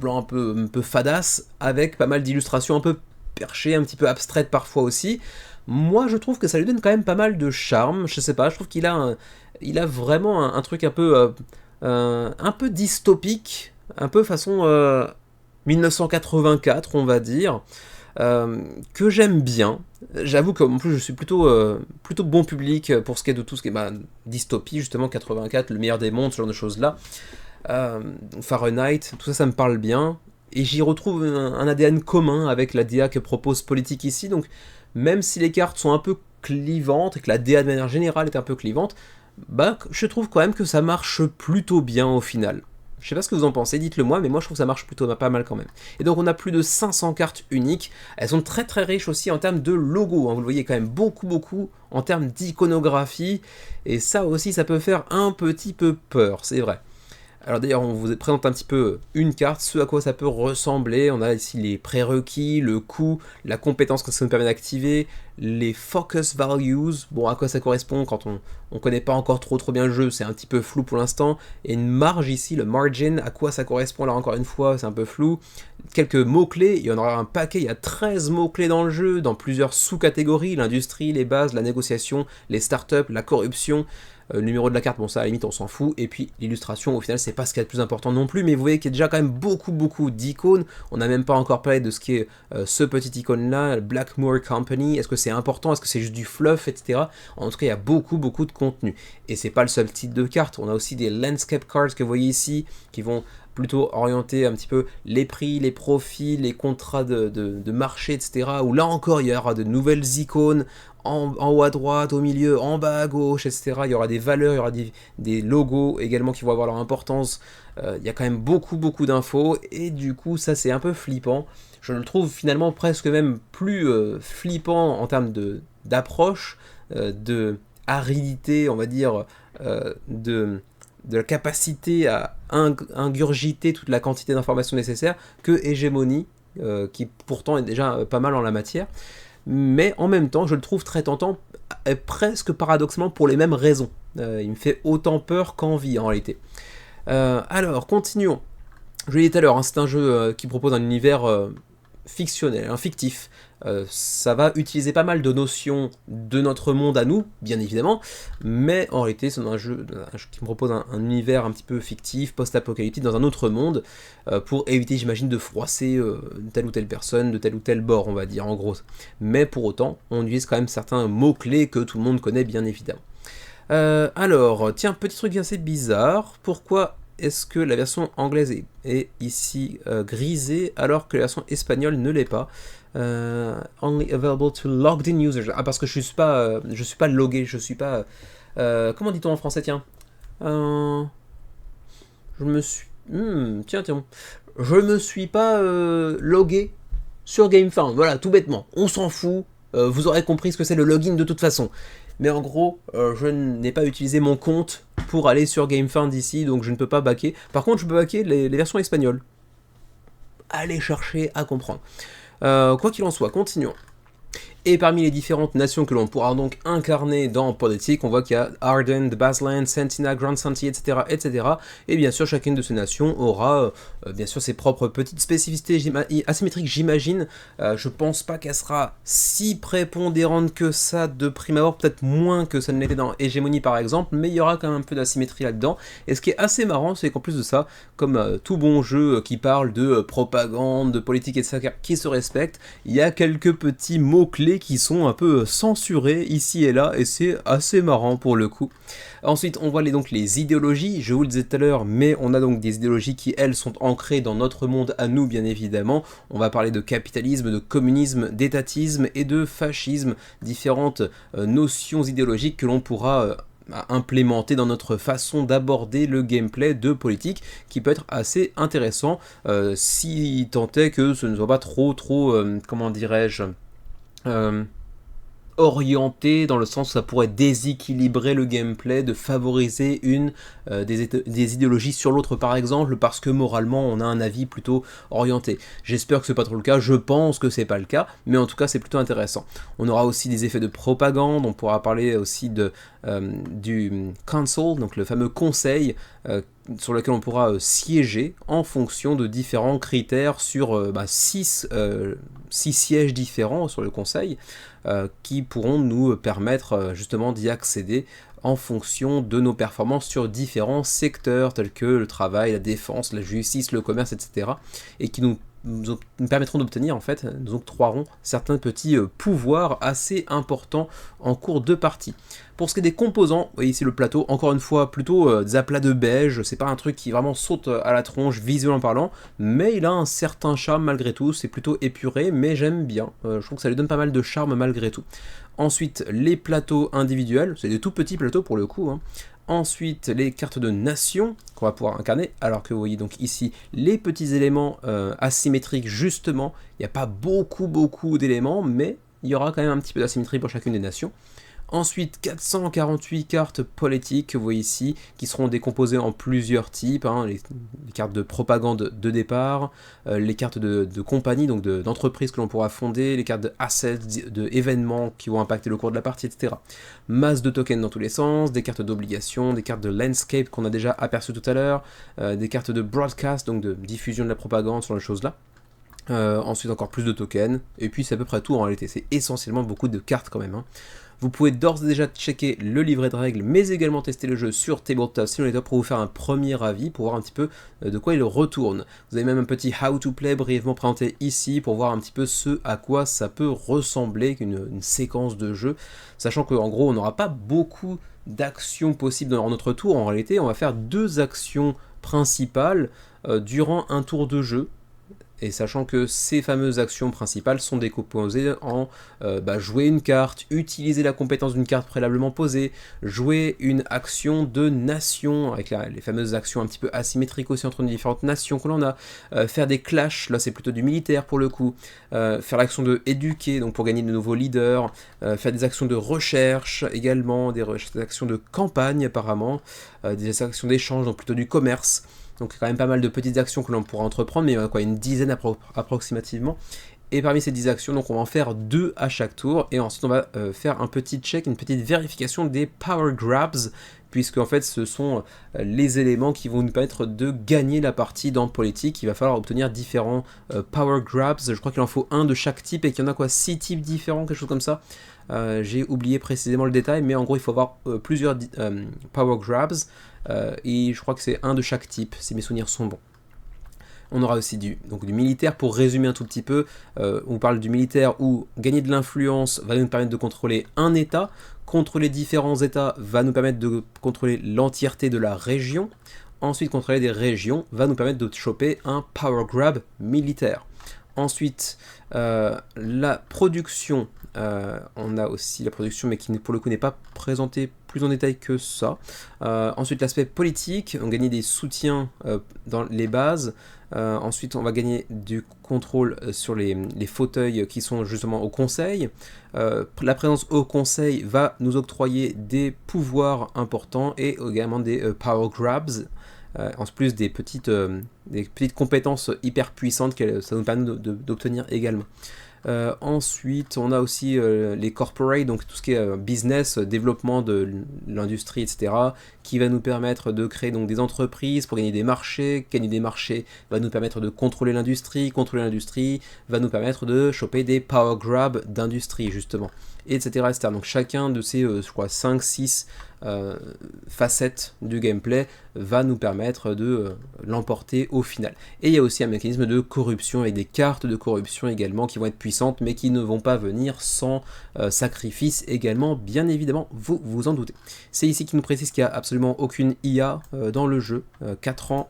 blanc un peu fadasse, avec pas mal d'illustrations un peu perchées, un petit peu abstraites parfois aussi. Moi je trouve que ça lui donne quand même pas mal de charme, je sais pas, je trouve qu'il a, il a vraiment un truc un peu dystopique, un peu façon 1984 on va dire. Que j'aime bien. J'avoue qu'en plus je suis plutôt bon public pour ce qui est de tout ce qui est dystopie, justement 84, le meilleur des mondes, ce genre de choses-là. Fahrenheit, tout ça, ça me parle bien. Et j'y retrouve un ADN commun avec la DA que propose Politique ici, donc même si les cartes sont un peu clivantes et que la DA de manière générale est un peu clivante, je trouve quand même que ça marche plutôt bien au final. Je sais pas ce que vous en pensez, dites-le moi, mais moi je trouve que ça marche plutôt pas mal quand même. Et donc on a plus de 500 cartes uniques, elles sont très très riches aussi en termes de logos, hein. Vous le voyez quand même beaucoup en termes d'iconographie, et ça aussi ça peut faire un petit peu peur, c'est vrai. Alors d'ailleurs, on vous présente un petit peu une carte, ce à quoi ça peut ressembler. On a ici les prérequis, le coût, la compétence que ça nous permet d'activer, les focus values, bon à quoi ça correspond quand on ne connaît pas encore trop bien le jeu, c'est un petit peu flou pour l'instant, et une marge ici, le margin, à quoi ça correspond là encore une fois, c'est un peu flou. Quelques mots-clés, il y en aura un paquet, il y a 13 mots-clés dans le jeu, dans plusieurs sous-catégories, l'industrie, les bases, la négociation, les startups, la corruption. Le numéro de la carte, bon ça à la limite on s'en fout, et puis l'illustration au final c'est pas ce qu'il y a de plus important non plus, mais vous voyez qu'il y a déjà quand même beaucoup d'icônes, on n'a même pas encore parlé de ce qui est ce petit icône là, Blackmoor Company, est-ce que c'est important, est-ce que c'est juste du fluff, etc. En tout cas il y a beaucoup de contenu, et c'est pas le seul type de carte, on a aussi des landscape cards que vous voyez ici, qui vont plutôt orienter un petit peu les prix, les profits, les contrats de marché, etc. Où là encore, il y aura de nouvelles icônes en haut à droite, au milieu, en bas à gauche, etc. Il y aura des valeurs, il y aura des logos également qui vont avoir leur importance. Il y a quand même beaucoup d'infos, et du coup, ça c'est un peu flippant. Je le trouve finalement presque même plus flippant en termes d'approche, de aridité, on va dire, de la capacité à ingurgiter toute la quantité d'informations nécessaires que Hégémonie, qui pourtant est déjà pas mal en la matière. Mais en même temps, je le trouve très tentant, presque paradoxalement pour les mêmes raisons. Il me fait autant peur qu'envie en réalité. Alors, continuons. Je l'ai dit tout à l'heure, hein, c'est un jeu qui propose un univers fictionnel, fictif. Ça va utiliser pas mal de notions de notre monde à nous, bien évidemment, mais en réalité c'est un jeu qui me propose un univers un petit peu fictif, post-apocalyptique, dans un autre monde, pour éviter, j'imagine, de froisser telle ou telle personne de tel ou tel bord, on va dire, en gros. Mais pour autant, on utilise quand même certains mots-clés que tout le monde connaît, bien évidemment. Alors, tiens, petit truc assez bizarre, pourquoi est-ce que la version anglaise est ici grisée alors que la version espagnole ne l'est pas? Only available to logged in users. Ah, parce que je suis pas logué, je suis pas. Comment dit-on en français, tiens? Je me suis. Tiens. Je me suis pas logué sur GameFound. Voilà, tout bêtement. On s'en fout. Vous aurez compris ce que c'est le login de toute façon. Mais en gros, je n'ai pas utilisé mon compte pour aller sur GameFound ici, donc je ne peux pas backer. Par contre, je peux backer les versions espagnoles. Allez chercher à comprendre. Quoi qu'il en soit, continuons. Et parmi les différentes nations que l'on pourra donc incarner dans Politique, on voit qu'il y a Arden, The Basland, Sentina, Grand Santi, etc., etc. Et bien sûr, chacune de ces nations aura bien sûr ses propres petites spécificités asymétriques, j'imagine. Je pense pas qu'elle sera si prépondérante que ça de prime abord, peut-être moins que ça ne l'était dans Hégémonie par exemple, mais il y aura quand même un peu d'asymétrie là-dedans. Et ce qui est assez marrant, c'est qu'en plus de ça, comme tout bon jeu qui parle de propagande, de politique, etc., qui se respecte, il y a quelques petits mots-clés qui sont un peu censurés ici et là, et c'est assez marrant pour le coup. Ensuite, on voit donc les idéologies, je vous le disais tout à l'heure, mais on a donc des idéologies qui, elles, sont ancrées dans notre monde à nous, bien évidemment. On va parler de capitalisme, de communisme, d'étatisme et de fascisme, différentes notions idéologiques que l'on pourra implémenter dans notre façon d'aborder le gameplay de Politique, qui peut être assez intéressant, si tant est que ce ne soit pas trop, comment dirais-je, orienté dans le sens où ça pourrait déséquilibrer le gameplay, de favoriser des idéologies sur l'autre par exemple, parce que moralement on a un avis plutôt orienté. J'espère que c'est pas trop le cas, je pense que c'est pas le cas, mais en tout cas c'est plutôt intéressant. On aura aussi des effets de propagande, on pourra parler aussi du council, donc le fameux conseil, sur lequel on pourra siéger en fonction de différents critères sur 6 sièges différents sur le conseil, qui pourront nous permettre justement d'y accéder en fonction de nos performances sur différents secteurs tels que le travail, la défense, la justice, le commerce, etc. et qui nous permettront d'obtenir, en fait, nous octroieront certains petits pouvoirs assez importants en cours de partie. Pour ce qui est des composants, vous voyez ici le plateau, encore une fois, plutôt des aplats de beige, c'est pas un truc qui vraiment saute à la tronche visuellement parlant, mais il a un certain charme malgré tout, c'est plutôt épuré, mais j'aime bien, je trouve que ça lui donne pas mal de charme malgré tout. Ensuite, les plateaux individuels, c'est des tout petits plateaux pour le coup, hein. Ensuite, les cartes de nation qu'on va pouvoir incarner, alors que vous voyez donc ici les petits éléments asymétriques, justement, il n'y a pas beaucoup d'éléments, mais il y aura quand même un petit peu d'asymétrie pour chacune des nations. Ensuite, 448 cartes politiques, que vous voyez ici, qui seront décomposées en plusieurs types, hein, les cartes de propagande de départ, les cartes de compagnie, donc d'entreprise que l'on pourra fonder, les cartes de assets, d'événements qui vont impacter le cours de la partie, etc. Masse de tokens dans tous les sens, des cartes d'obligation, des cartes de landscape qu'on a déjà aperçues tout à l'heure, des cartes de broadcast, donc de diffusion de la propagande sur les choses-là. Ensuite encore plus de tokens, et puis c'est à peu près tout en réalité, c'est essentiellement beaucoup de cartes quand même, hein. Vous pouvez d'ores et déjà checker le livret de règles, mais également tester le jeu sur Tabletop Simulator pour vous faire un premier avis, pour voir un petit peu de quoi il retourne. Vous avez même un petit how to play brièvement présenté ici, pour voir un petit peu ce à quoi ça peut ressembler, une séquence de jeu, sachant qu'en gros on n'aura pas beaucoup d'actions possibles dans notre tour, en réalité on va faire 2 actions principales durant un tour de jeu. Et sachant que ces fameuses actions principales sont décomposées en jouer une carte, utiliser la compétence d'une carte préalablement posée, jouer une action de nation, avec les fameuses actions un petit peu asymétriques aussi entre les différentes nations que l'on a, faire des clashs, là c'est plutôt du militaire pour le coup, faire l'action de éduquer, donc pour gagner de nouveaux leaders, faire des actions de recherche également, des actions de campagne apparemment, des actions d'échange, donc plutôt du commerce. Donc quand même pas mal de petites actions que l'on pourra entreprendre, mais une dizaine approximativement. Et parmi ces 10 actions, donc on va en faire 2 à chaque tour, et ensuite on va faire un petit check, une petite vérification des power grabs, puisque en fait ce sont les éléments qui vont nous permettre de gagner la partie dans politique. Il va falloir obtenir différents power grabs, je crois qu'il en faut un de chaque type, et qu'il y en a 6 types différents, quelque chose comme ça. J'ai oublié précisément le détail, mais en gros il faut avoir plusieurs power grabs, et je crois que c'est un de chaque type, si mes souvenirs sont bons. On aura aussi du militaire, pour résumer un tout petit peu, on parle du militaire où gagner de l'influence va nous permettre de contrôler un état, contrôler différents états va nous permettre de contrôler l'entièreté de la région, ensuite contrôler des régions va nous permettre de choper un power grab militaire. Ensuite, la production, on a aussi la production, mais qui pour le coup n'est pas présentée plus en détail que ça. Ensuite, l'aspect politique, on gagne des soutiens dans les bases. Ensuite, on va gagner du contrôle sur les fauteuils qui sont justement au conseil. La présence au conseil va nous octroyer des pouvoirs importants et également des power grabs. En plus des petites compétences hyper puissantes que ça nous permet d'obtenir également. Ensuite, on a aussi les corporates, donc tout ce qui est business, développement de l'industrie, etc., qui va nous permettre de créer donc des entreprises pour gagner des marchés. Gagner des marchés va nous permettre de contrôler l'industrie va nous permettre de choper des power grabs d'industrie, justement, etc., etc. Donc chacun de ces, 5-6 facettes du gameplay va nous permettre de l'emporter au final. Et il y a aussi un mécanisme de corruption avec des cartes de corruption également qui vont être puissantes mais qui ne vont pas venir sans sacrifice également, bien évidemment, vous vous en doutez. C'est ici qu'il nous précise qu'il n'y a absolument aucune IA dans le jeu. 4 ans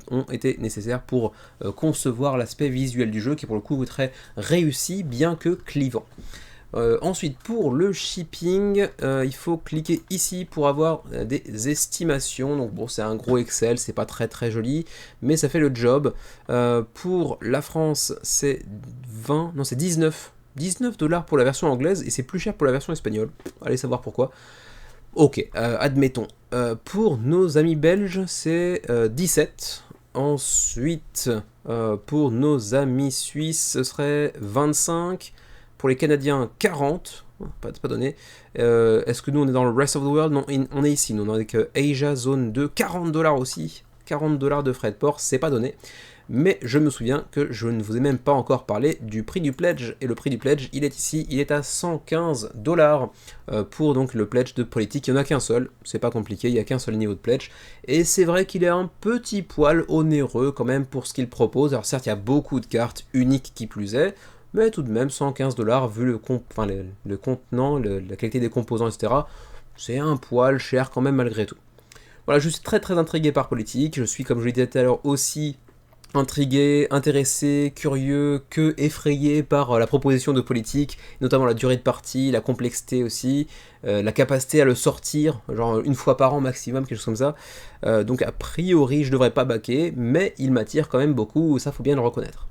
ont été nécessaires pour concevoir l'aspect visuel du jeu qui pour le coup est très réussi bien que clivant. Ensuite, pour le shipping, il faut cliquer ici pour avoir des estimations. Donc bon, c'est un gros Excel, c'est pas très joli, mais ça fait le job. Pour la France, c'est 19 $19 pour la version anglaise et c'est plus cher pour la version espagnole. Allez savoir pourquoi. Ok, admettons. Pour nos amis belges, c'est 17. Ensuite, pour nos amis suisses, ce serait 25. Pour les Canadiens, 40. Pas donné. Est-ce que nous, on est dans le rest of the world? Non, on est ici. Nous, on est avec Asia Zone 2. $40 aussi. $40 de frais de port, c'est pas donné. Mais je me souviens que je ne vous ai même pas encore parlé du prix du pledge, et le prix du pledge, il est ici, il est à $115 pour donc le pledge de politique. Il n'y en a qu'un seul, c'est pas compliqué, il n'y a qu'un seul niveau de pledge, et c'est vrai qu'il est un petit poil onéreux quand même pour ce qu'il propose. Alors certes, il y a beaucoup de cartes uniques qui plus est, mais tout de même, $115 vu le contenant, la qualité des composants, etc., c'est un poil cher quand même malgré tout. Voilà, je suis très très intrigué par politique, je suis, comme je l'ai dit tout à l'heure, aussi intrigué, intéressé, curieux, que effrayé par la proposition de politique, notamment la durée de partie, la complexité aussi, la capacité à le sortir, genre une fois par an maximum, quelque chose comme ça. Donc a priori, je devrais pas baquer, mais il m'attire quand même beaucoup, ça faut bien le reconnaître.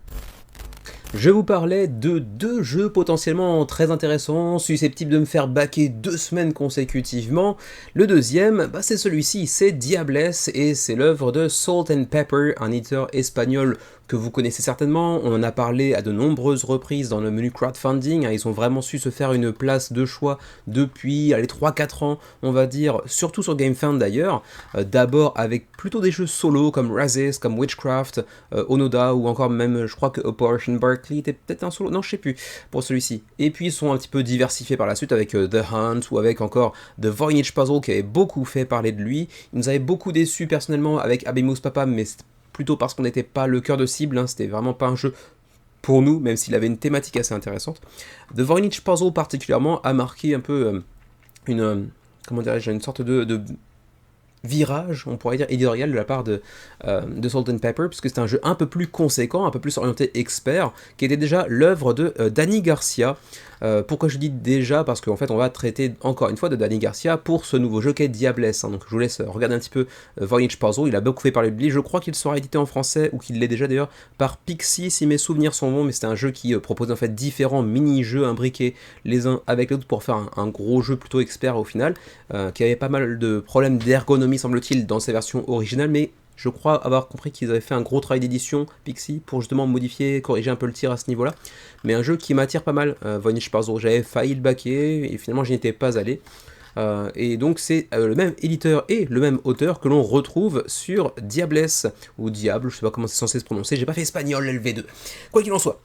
Je vous parlais de 2 jeux potentiellement très intéressants, susceptibles de me faire baquer 2 semaines consécutivement. Le deuxième, c'est celui-ci, c'est Diables, et c'est l'œuvre de Salt and Pepper, un éditeur espagnol que vous connaissez certainement. On en a parlé à de nombreuses reprises dans le menu crowdfunding, ils ont vraiment su se faire une place de choix depuis les 3-4 ans, on va dire, surtout sur GameFound d'ailleurs, d'abord avec plutôt des jeux solo comme Razes, comme Witchcraft, Onoda, ou encore même, je crois que Operation Barkley était peut-être un solo, non je sais plus, pour celui-ci. Et puis ils sont un petit peu diversifiés par la suite avec The Hunt, ou avec encore The Voynich Puzzle qui avait beaucoup fait parler de lui. Il nous avait beaucoup déçus personnellement avec Abemus Papa, mais c'est plutôt parce qu'on n'était pas le cœur de cible, c'était vraiment pas un jeu pour nous, même s'il avait une thématique assez intéressante. The Voynich Puzzle particulièrement a marqué un peu comment dirais-je, une sorte de virage, on pourrait dire, éditorial de la part de Salt and Pepper, puisque c'est un jeu un peu plus conséquent, un peu plus orienté expert, qui était déjà l'œuvre de Dani Garcia. Pourquoi je dis déjà? Parce qu'en fait on va traiter encore une fois de Dani Garcia pour ce nouveau jeu qui est Diables, donc je vous laisse regarder un petit peu Voynich Puzzle. Il a beaucoup fait parler de lui, je crois qu'il sera édité en français, ou qu'il l'est déjà d'ailleurs, par Pixie si mes souvenirs sont bons, mais c'était un jeu qui proposait en fait différents mini-jeux imbriqués les uns avec les autres pour faire un gros jeu plutôt expert au final, qui avait pas mal de problèmes d'ergonomie semble-t-il dans sa version originale, mais je crois avoir compris qu'ils avaient fait un gros travail d'édition, Pixie, pour justement modifier, corriger un peu le tir à ce niveau-là. Mais un jeu qui m'attire pas mal, Voynich Puzzle. J'avais failli le baquer, et finalement je n'y étais pas allé. Et donc c'est le même éditeur et le même auteur que l'on retrouve sur Diables, ou Diable, je sais pas comment c'est censé se prononcer, j'ai pas fait espagnol LV2. Quoi qu'il en soit.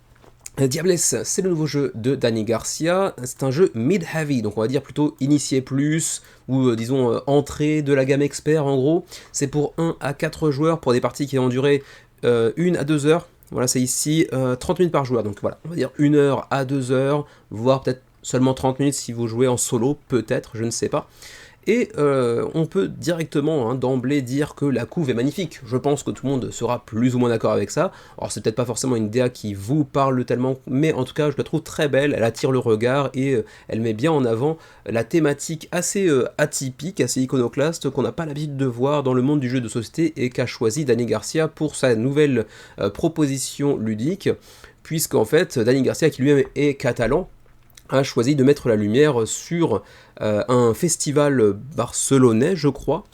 Diables, c'est le nouveau jeu de Dani Garcia, c'est un jeu mid-heavy, donc on va dire plutôt initié plus, ou disons entrée de la gamme expert en gros. C'est pour 1 à 4 joueurs, pour des parties qui vont durer 1 à 2 heures, voilà c'est ici 30 minutes par joueur, donc voilà, on va dire 1 heure à 2 heures, voire peut-être seulement 30 minutes si vous jouez en solo, peut-être, je ne sais pas. Et on peut directement d'emblée dire que la couve est magnifique. Je pense que tout le monde sera plus ou moins d'accord avec ça. Alors c'est peut-être pas forcément une DA qui vous parle tellement, mais en tout cas je la trouve très belle, elle attire le regard et elle met bien en avant la thématique assez atypique, assez iconoclaste qu'on n'a pas l'habitude de voir dans le monde du jeu de société et qu'a choisi Dani Garcia pour sa nouvelle proposition ludique, puisqu'en fait Dani Garcia, qui lui-même est catalan, a choisi de mettre la lumière sur un festival barcelonais, je crois,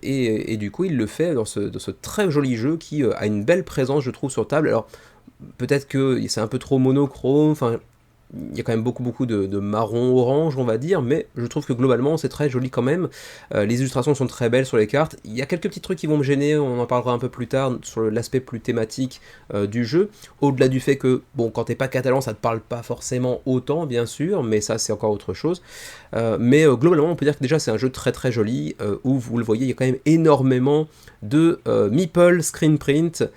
et du coup il le fait dans ce très joli jeu qui a une belle présence, je trouve, sur table. Alors peut-être que c'est un peu trop monochrome, enfin il y a quand même beaucoup de marron orange, on va dire, mais je trouve que globalement c'est très joli quand même. Les illustrations sont très belles sur les cartes. Il y a quelques petits trucs qui vont me gêner, on en parlera un peu plus tard sur l'aspect plus thématique du jeu, au-delà du fait que, bon, quand t'es pas catalan, ça te parle pas forcément autant, bien sûr, mais ça c'est encore autre chose. Mais globalement, on peut dire que déjà c'est un jeu très très joli, où vous le voyez, il y a quand même énormément de meeple screen print,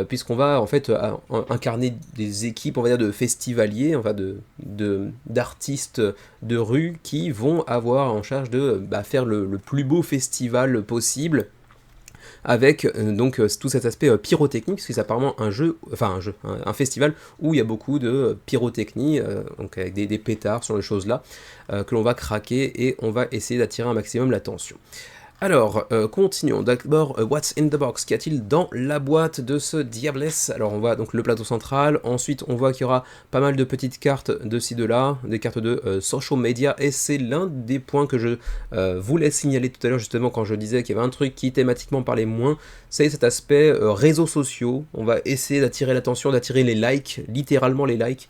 puisqu'on va en fait incarner des équipes, on va dire, de festivaliers, enfin d'artistes de rue qui vont avoir en charge de faire le plus beau festival possible, avec donc tout cet aspect pyrotechnique, parce que c'est apparemment un festival où il y a beaucoup de pyrotechnie, donc avec des pétards sur les choses là, que l'on va craquer et on va essayer d'attirer un maximum l'attention. Alors, continuons. D'abord, what's in the box? Qu'y a-t-il dans la boîte de ce Diablesse? Alors, on voit donc le plateau central. Ensuite, on voit qu'il y aura pas mal de petites cartes de ci, de là, des cartes de social media. Et c'est l'un des points que je voulais signaler tout à l'heure, justement, quand je disais qu'il y avait un truc qui thématiquement parlait moins. C'est cet aspect réseaux sociaux. On va essayer d'attirer l'attention, d'attirer les likes, littéralement les likes.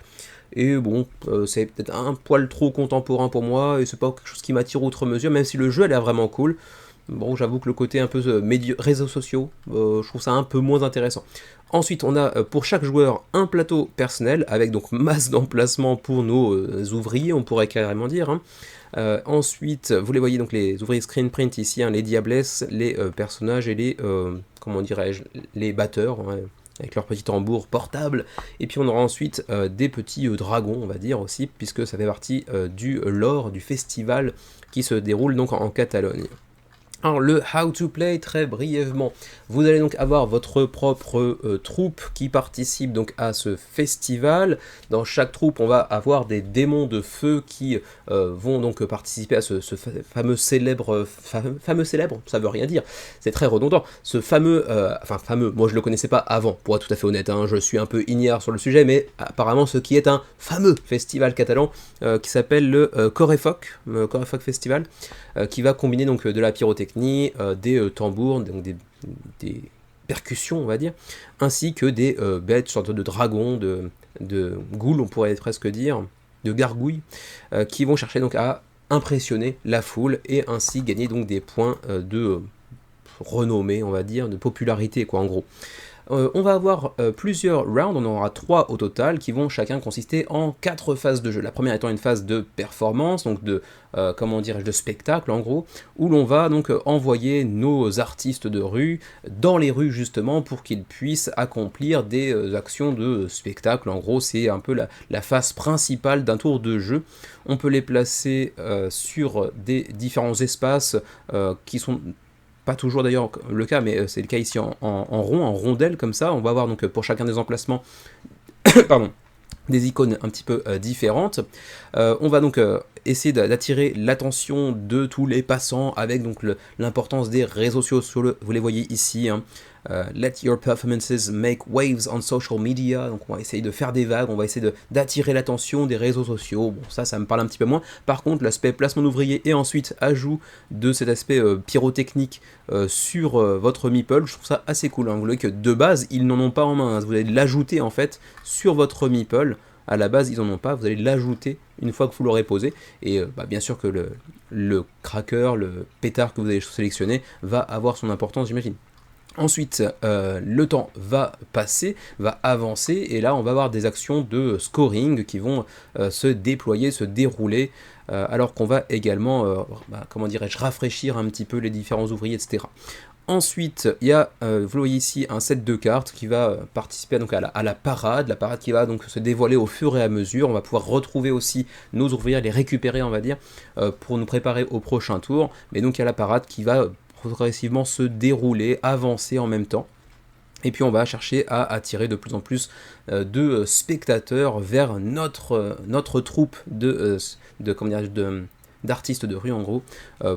Et bon, c'est peut-être un poil trop contemporain pour moi, et c'est pas quelque chose qui m'attire outre mesure, même si le jeu a l'air vraiment cool. Bon, j'avoue que le côté un peu réseaux sociaux, je trouve ça un peu moins intéressant. Ensuite, on a pour chaque joueur un plateau personnel, avec donc masse d'emplacements pour nos ouvriers, on pourrait carrément dire, hein. Ensuite, vous les voyez donc les ouvriers screen print ici, hein, les diablesses, les personnages et les, comment dirais-je, les batteurs, hein, avec leur petit tambour portable. Et puis on aura ensuite des petits dragons, on va dire aussi, puisque ça fait partie du lore du festival qui se déroule donc en Catalogne. Alors le how to play, très brièvement, vous allez donc avoir votre propre troupe qui participe donc à ce festival. Dans chaque troupe, on va avoir des démons de feu qui vont donc participer à ce fameux célèbre, fameux célèbre, ça veut rien dire, c'est très redondant, ce fameux, enfin fameux, moi je le connaissais pas avant, pour être tout à fait honnête, hein, je suis un peu ignare sur le sujet, mais apparemment ce qui est un fameux festival catalan qui s'appelle le Corefoc Festival, qui va combiner donc de la pyrotechnie, des tambours, donc des percussions on va dire, ainsi que des bêtes, sortes de dragons, de ghouls on pourrait presque dire, de gargouilles, qui vont chercher donc à impressionner la foule et ainsi gagner donc des points de renommée on va dire, de popularité quoi en gros. On va avoir plusieurs rounds, on en aura 3 au total, qui vont chacun consister en 4 phases de jeu. La première étant une phase de performance, donc de, comment dirais-je, de spectacle en gros, où l'on va donc envoyer nos artistes de rue dans les rues justement pour qu'ils puissent accomplir des actions de spectacle. En gros, c'est un peu la phase principale d'un tour de jeu. On peut les placer sur des différents espaces qui sont pas toujours d'ailleurs le cas, mais c'est le cas ici en rond, en rondelle comme ça. On va avoir donc pour chacun des emplacements pardon, des icônes un petit peu différentes. On va donc essayer d'attirer l'attention de tous les passants avec donc l'importance des réseaux sociaux. Vous les voyez ici, hein. Let your performances make waves on social media. Donc on va essayer de faire des vagues, on va essayer d'attirer l'attention des réseaux sociaux. Bon, ça me parle un petit peu moins. Par contre, l'aspect placement d'ouvriers et ensuite ajout de cet aspect pyrotechnique sur votre meeple, je trouve ça assez cool, hein. Vous voyez que de base, ils n'en ont pas en main, hein. Vous allez l'ajouter en fait sur votre meeple. À la base, ils n'en ont pas, vous allez l'ajouter une fois que vous l'aurez posé. Et bien sûr que le cracker, le pétard que vous allez sélectionner va avoir son importance, j'imagine. Ensuite, le temps va passer, va avancer, et là on va avoir des actions de scoring qui vont se déployer, se dérouler, alors qu'on va également, comment dirais-je, rafraîchir un petit peu les différents ouvriers, etc. Ensuite, il y a, vous le voyez ici, un set de cartes qui va participer donc à la parade qui va donc se dévoiler au fur et à mesure. On va pouvoir retrouver aussi nos ouvriers, les récupérer, on va dire, pour nous préparer au prochain tour. Mais donc il y a la parade qui va progressivement se dérouler, avancer en même temps. Et puis on va chercher à attirer de plus en plus de spectateurs vers notre troupe d'artistes de rue en gros,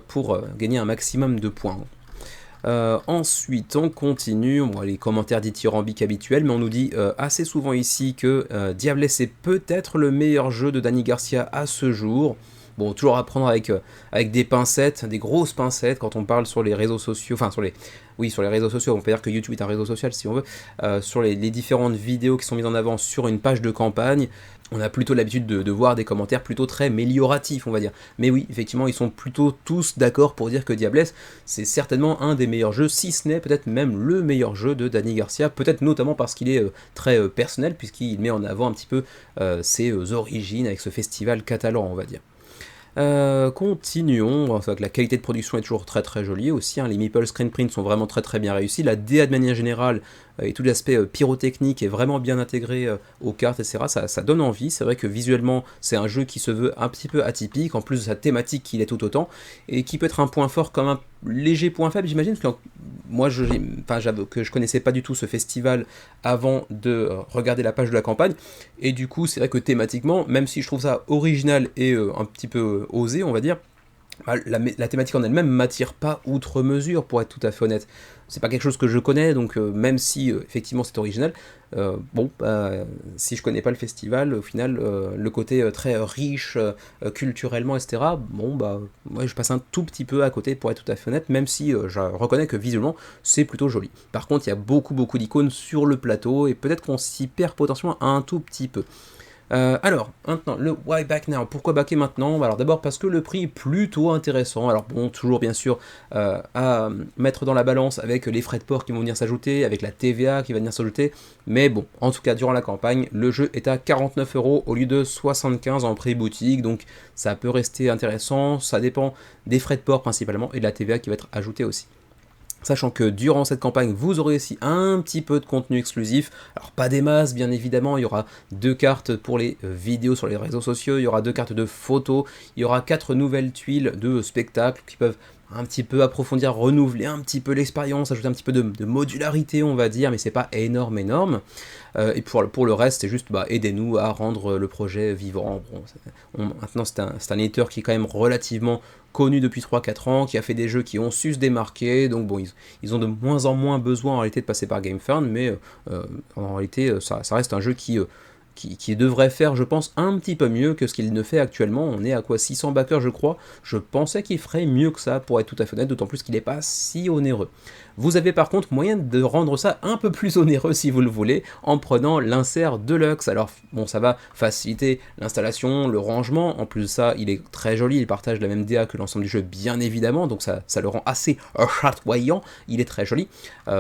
pour gagner un maximum de points. Ensuite, on continue, on voit les commentaires dithyrambiques habituels, mais on nous dit assez souvent ici que Diablesse est peut-être le meilleur jeu de Dani Garcia à ce jour. Bon, toujours à prendre avec des pincettes, des grosses pincettes, quand on parle sur les réseaux sociaux, enfin sur les réseaux sociaux, on peut dire que YouTube est un réseau social si on veut, sur les différentes vidéos qui sont mises en avant sur une page de campagne, on a plutôt l'habitude de voir des commentaires plutôt très mélioratifs, on va dire. Mais oui, effectivement, ils sont plutôt tous d'accord pour dire que Diablesse, c'est certainement un des meilleurs jeux, si ce n'est peut-être même le meilleur jeu de Dani Garcia, peut-être notamment parce qu'il est très personnel, puisqu'il met en avant un petit peu ses origines avec ce festival catalan, on va dire. Continuons, enfin, la qualité de production est toujours très très jolie aussi, hein. Les meeple screen print sont vraiment très très bien réussis, la DA de manière générale et tout l'aspect pyrotechnique est vraiment bien intégré aux cartes, etc. Ça donne envie. C'est vrai que visuellement c'est un jeu qui se veut un petit peu atypique, en plus de sa thématique qui l'est tout autant, et qui peut être un point fort comme un léger point faible, j'imagine, parce que moi j'avoue que je connaissais pas du tout ce festival avant de regarder la page de la campagne, et du coup c'est vrai que thématiquement, même si je trouve ça original et un petit peu osé, on va dire, La thématique en elle-même m'attire pas outre mesure, pour être tout à fait honnête. C'est pas quelque chose que je connais, donc même si effectivement c'est original, si je connais pas le festival, au final, le côté très riche culturellement, etc., ouais, je passe un tout petit peu à côté, pour être tout à fait honnête, même si je reconnais que visuellement c'est plutôt joli. Par contre, il y a beaucoup d'icônes sur le plateau, et peut-être qu'on s'y perd potentiellement un tout petit peu. Alors, maintenant, le why back now? Pourquoi backer maintenant? Alors d'abord parce que le prix est plutôt intéressant. Alors bon, toujours bien sûr à mettre dans la balance avec les frais de port qui vont venir s'ajouter, avec la TVA qui va venir s'ajouter. Mais bon, en tout cas, durant la campagne, le jeu est à 49 € au lieu de 75 en prix boutique. Donc ça peut rester intéressant. Ça dépend des frais de port principalement et de la TVA qui va être ajoutée aussi. Sachant que durant cette campagne, vous aurez aussi un petit peu de contenu exclusif. Alors pas des masses, bien évidemment, il y aura 2 cartes pour les vidéos sur les réseaux sociaux, il y aura 2 cartes de photos, il y aura 4 nouvelles tuiles de spectacles qui peuvent un petit peu approfondir, renouveler un petit peu l'expérience, ajouter un petit peu de modularité, on va dire, mais c'est pas énorme. Et pour le reste, c'est juste aidez-nous à rendre le projet vivant. Maintenant, c'est un éditeur qui est quand même relativement connu depuis 3-4 ans, qui a fait des jeux qui ont su se démarquer, donc bon, ils ont de moins en moins besoin en réalité de passer par GameFound, mais en réalité, ça reste un jeu qui devrait faire, je pense, un petit peu mieux que ce qu'il ne fait actuellement. On est à quoi, 600 backers, je crois. Je pensais qu'il ferait mieux que ça, pour être tout à fait honnête, d'autant plus qu'il n'est pas si onéreux. Vous avez par contre moyen de rendre ça un peu plus onéreux si vous le voulez, en prenant l'insert Deluxe. Alors bon, ça va faciliter l'installation, le rangement, en plus de ça, il est très joli, il partage la même DA que l'ensemble du jeu, bien évidemment, donc ça le rend assez chatoyant, il est très joli,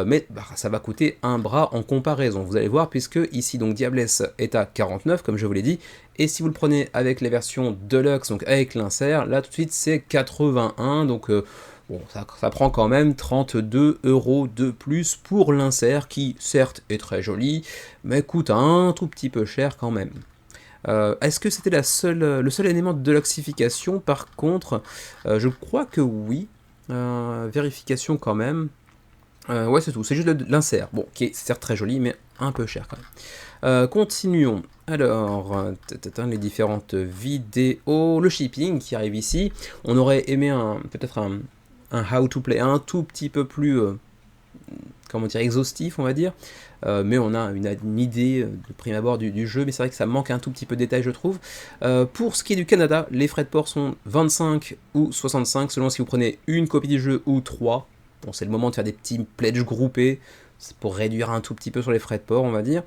mais ça va coûter un bras en comparaison, vous allez voir, puisque ici, donc Diablesse est à 49, comme je vous l'ai dit, et si vous le prenez avec les versions Deluxe, donc avec l'insert, là tout de suite c'est 81, donc bon, ça prend quand même 32 € de plus pour l'insert, qui certes est très joli, mais coûte un tout petit peu cher quand même. Est-ce que c'était le seul élément de deluxification? Par contre, je crois que oui. Vérification quand même. Ouais, c'est tout, c'est juste l'insert. Bon, qui est certes très joli, mais un peu cher quand même. Continuons. Alors, les différentes vidéos, le shipping qui arrive ici. On aurait aimé peut-être un how to play un tout petit peu plus exhaustif, on va dire, mais on a une idée de prime abord du jeu, mais c'est vrai que ça manque un tout petit peu de détails, je trouve. Pour ce qui est du Canada, les frais de port sont 25 ou 65 selon si vous prenez une copie du jeu ou 3. Bon, c'est le moment de faire des petits pledges groupés, c'est pour réduire un tout petit peu sur les frais de port, on va dire.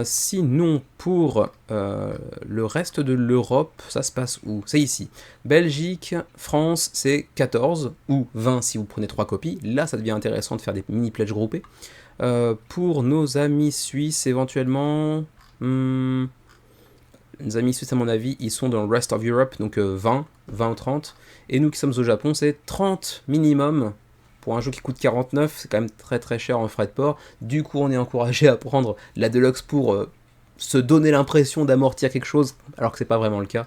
Sinon, pour le reste de l'Europe, ça se passe où? C'est ici. Belgique, France, c'est 14 ou 20 si vous prenez 3 copies. Là, ça devient intéressant de faire des mini pledges groupés. Pour nos amis suisses, éventuellement, nos amis suisses, à mon avis, ils sont dans le rest of Europe, donc 20 ou 30. Et nous qui sommes au Japon, c'est 30 minimum. Pour un jeu qui coûte 49, c'est quand même très très cher en frais de port. Du coup, on est encouragé à prendre la Deluxe pour se donner l'impression d'amortir quelque chose, alors que c'est pas vraiment le cas.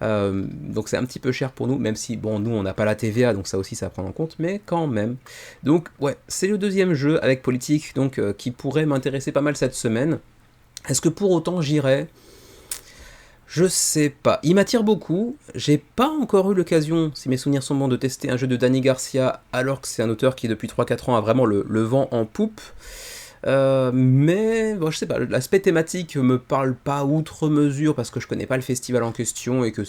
Donc c'est un petit peu cher pour nous, même si, bon, nous on n'a pas la TVA, donc ça aussi ça à prendre en compte, mais quand même. Donc ouais, c'est le deuxième jeu avec politique, donc qui pourrait m'intéresser pas mal cette semaine. Est-ce que pour autant j'irai? Je sais pas. Il m'attire beaucoup. J'ai pas encore eu l'occasion, si mes souvenirs sont bons, de tester un jeu de Danny Garcia, alors que c'est un auteur qui depuis 3-4 ans a vraiment le vent en poupe. Mais bon, je sais pas, l'aspect thématique me parle pas outre mesure parce que je connais pas le festival en question et que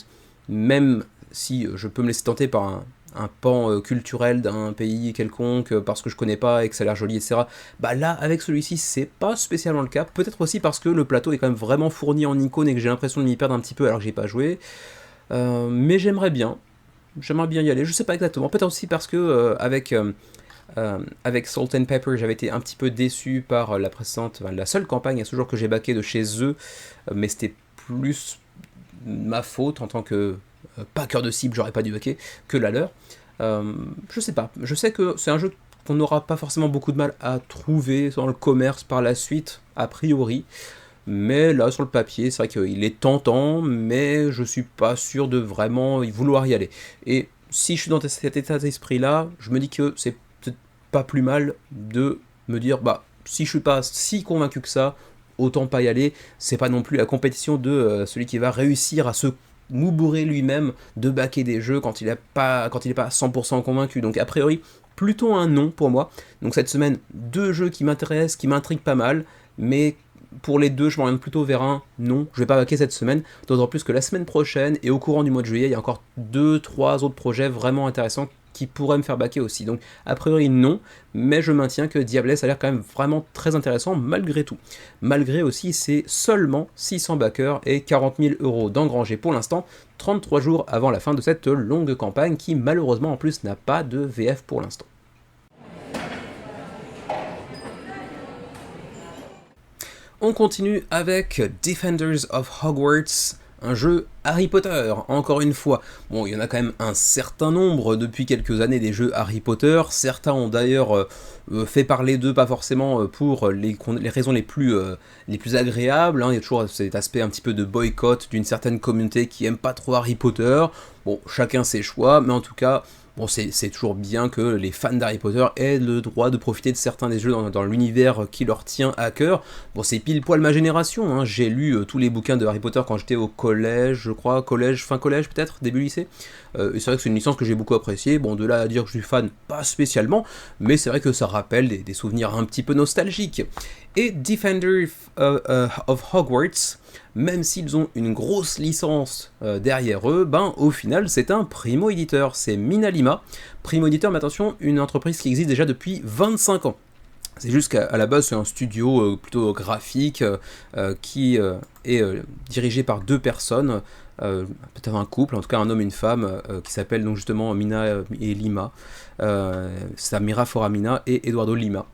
même si je peux me laisser tenter par un pan culturel d'un pays quelconque parce que je connais pas et que ça a l'air joli, etc. Bah là, avec celui-ci, c'est pas spécialement le cas. Peut-être aussi parce que le plateau est quand même vraiment fourni en icônes et que j'ai l'impression de m'y perdre un petit peu alors que j'ai pas joué. Mais j'aimerais bien y aller. Je sais pas exactement. Peut-être aussi parce que avec Salt and Pepper, j'avais été un petit peu déçu par la seule campagne à ce jour que j'ai backé de chez eux, mais c'était plus ma faute en tant que pas cœur de cible, j'aurais pas dû backer, que la leur. Je sais pas, je sais que c'est un jeu qu'on n'aura pas forcément beaucoup de mal à trouver dans le commerce par la suite, a priori, mais là sur le papier, c'est vrai qu'il est tentant, mais je suis pas sûr de vraiment vouloir y aller. Et si je suis dans cet état d'esprit là, je me dis que c'est peut-être pas plus mal de me dire, si je suis pas si convaincu que ça, autant pas y aller. C'est pas non plus la compétition de celui qui va réussir à se Moubouré lui-même de backer des jeux quand il n'est pas à 100% convaincu. Donc a priori, plutôt un non pour moi. Donc cette semaine, 2 jeux qui m'intéressent, qui m'intriguent pas mal, mais pour les 2, je m'oriente plutôt vers un non, je vais pas backer cette semaine, d'autant plus que la semaine prochaine et au courant du mois de juillet, il y a encore 2-3 autres projets vraiment intéressants qui pourraient me faire backer aussi. Donc a priori non, mais je maintiens que Diablesse a l'air quand même vraiment très intéressant malgré tout. Malgré aussi c'est seulement 600 backers et 40 000 € d'engrangés pour l'instant, 33 jours avant la fin de cette longue campagne qui malheureusement en plus n'a pas de VF pour l'instant. On continue avec Defenders of Hogwarts, un jeu Harry Potter, encore une fois. Bon, il y en a quand même un certain nombre depuis quelques années des jeux Harry Potter. Certains ont d'ailleurs fait parler d'eux, pas forcément pour les raisons les plus agréables. Hein. Il y a toujours cet aspect un petit peu de boycott d'une certaine communauté qui aime pas trop Harry Potter. Bon, chacun ses choix, mais en tout cas... Bon, c'est toujours bien que les fans d'Harry Potter aient le droit de profiter de certains des jeux dans l'univers qui leur tient à cœur. Bon, c'est pile poil ma génération, hein. J'ai lu tous les bouquins de Harry Potter quand j'étais au collège, je crois, fin collège peut-être, début lycée. Et c'est vrai que c'est une licence que j'ai beaucoup appréciée. Bon, de là à dire que je suis fan, pas spécialement, mais c'est vrai que ça rappelle des souvenirs un petit peu nostalgiques. Et Defender of Hogwarts, même s'ils ont une grosse licence derrière eux, ben au final c'est un primo-éditeur, c'est Minalima. Primo-éditeur, mais attention, une entreprise qui existe déjà depuis 25 ans. C'est juste qu'à la base c'est un studio plutôt graphique qui est dirigé par 2 personnes, peut-être un couple, en tout cas un homme et une femme, qui s'appellent donc justement Mina et Lima, Samira Foramina et Eduardo Lima.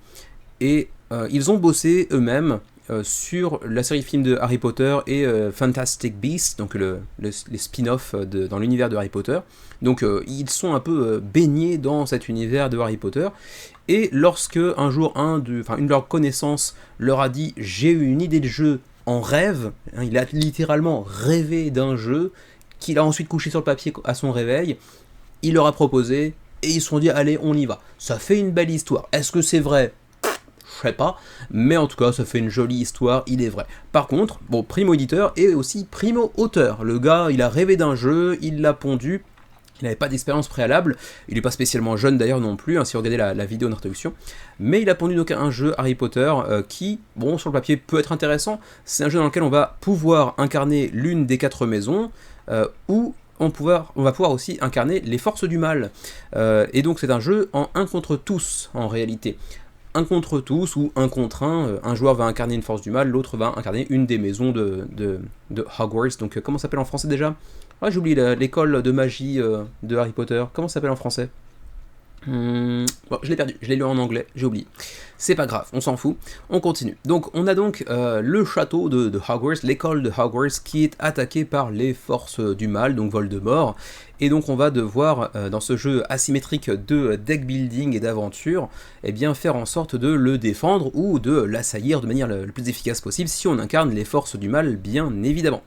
Et ils ont bossé eux-mêmes sur la série de films de Harry Potter et Fantastic Beasts, donc les spin-offs dans l'univers de Harry Potter. Donc ils sont un peu baignés dans cet univers de Harry Potter. Et lorsque un jour une de leurs connaissances leur a dit « j'ai eu une idée de jeu en rêve », hein, il a littéralement rêvé d'un jeu qu'il a ensuite couché sur le papier à son réveil, il leur a proposé et ils se sont dit « allez, on y va ». Ça fait une belle histoire. Est-ce que c'est vrai ? Je sais pas, mais en tout cas ça fait une jolie histoire, il est vrai. Par contre, bon, primo-éditeur et aussi primo-auteur. Le gars, il a rêvé d'un jeu, il l'a pondu, il n'avait pas d'expérience préalable, il n'est pas spécialement jeune d'ailleurs non plus, hein, si vous regardez la vidéo d'introduction, mais il a pondu donc un jeu Harry Potter qui, bon, sur le papier peut être intéressant. C'est un jeu dans lequel on va pouvoir incarner l'une des 4 maisons, ou on va pouvoir aussi incarner les forces du mal. Et donc c'est un jeu en 1 contre tous en réalité. 1 contre tous ou 1 contre 1, un joueur va incarner une force du mal, l'autre va incarner une des maisons de Hogwarts. Donc comment ça s'appelle en français déjà ? Ah, j'ai oublié l'école de magie de Harry Potter. Comment ça s'appelle en français ? Bon, je l'ai perdu, je l'ai lu en anglais, j'ai oublié. C'est pas grave, on s'en fout, on continue. Donc on a donc le château de Hogwarts, l'école de Hogwarts qui est attaquée par les forces du mal, donc Voldemort. Et donc on va devoir, dans ce jeu asymétrique de deck building et d'aventure, eh bien faire en sorte de le défendre ou de l'assaillir de manière le plus efficace possible si on incarne les forces du mal, bien évidemment.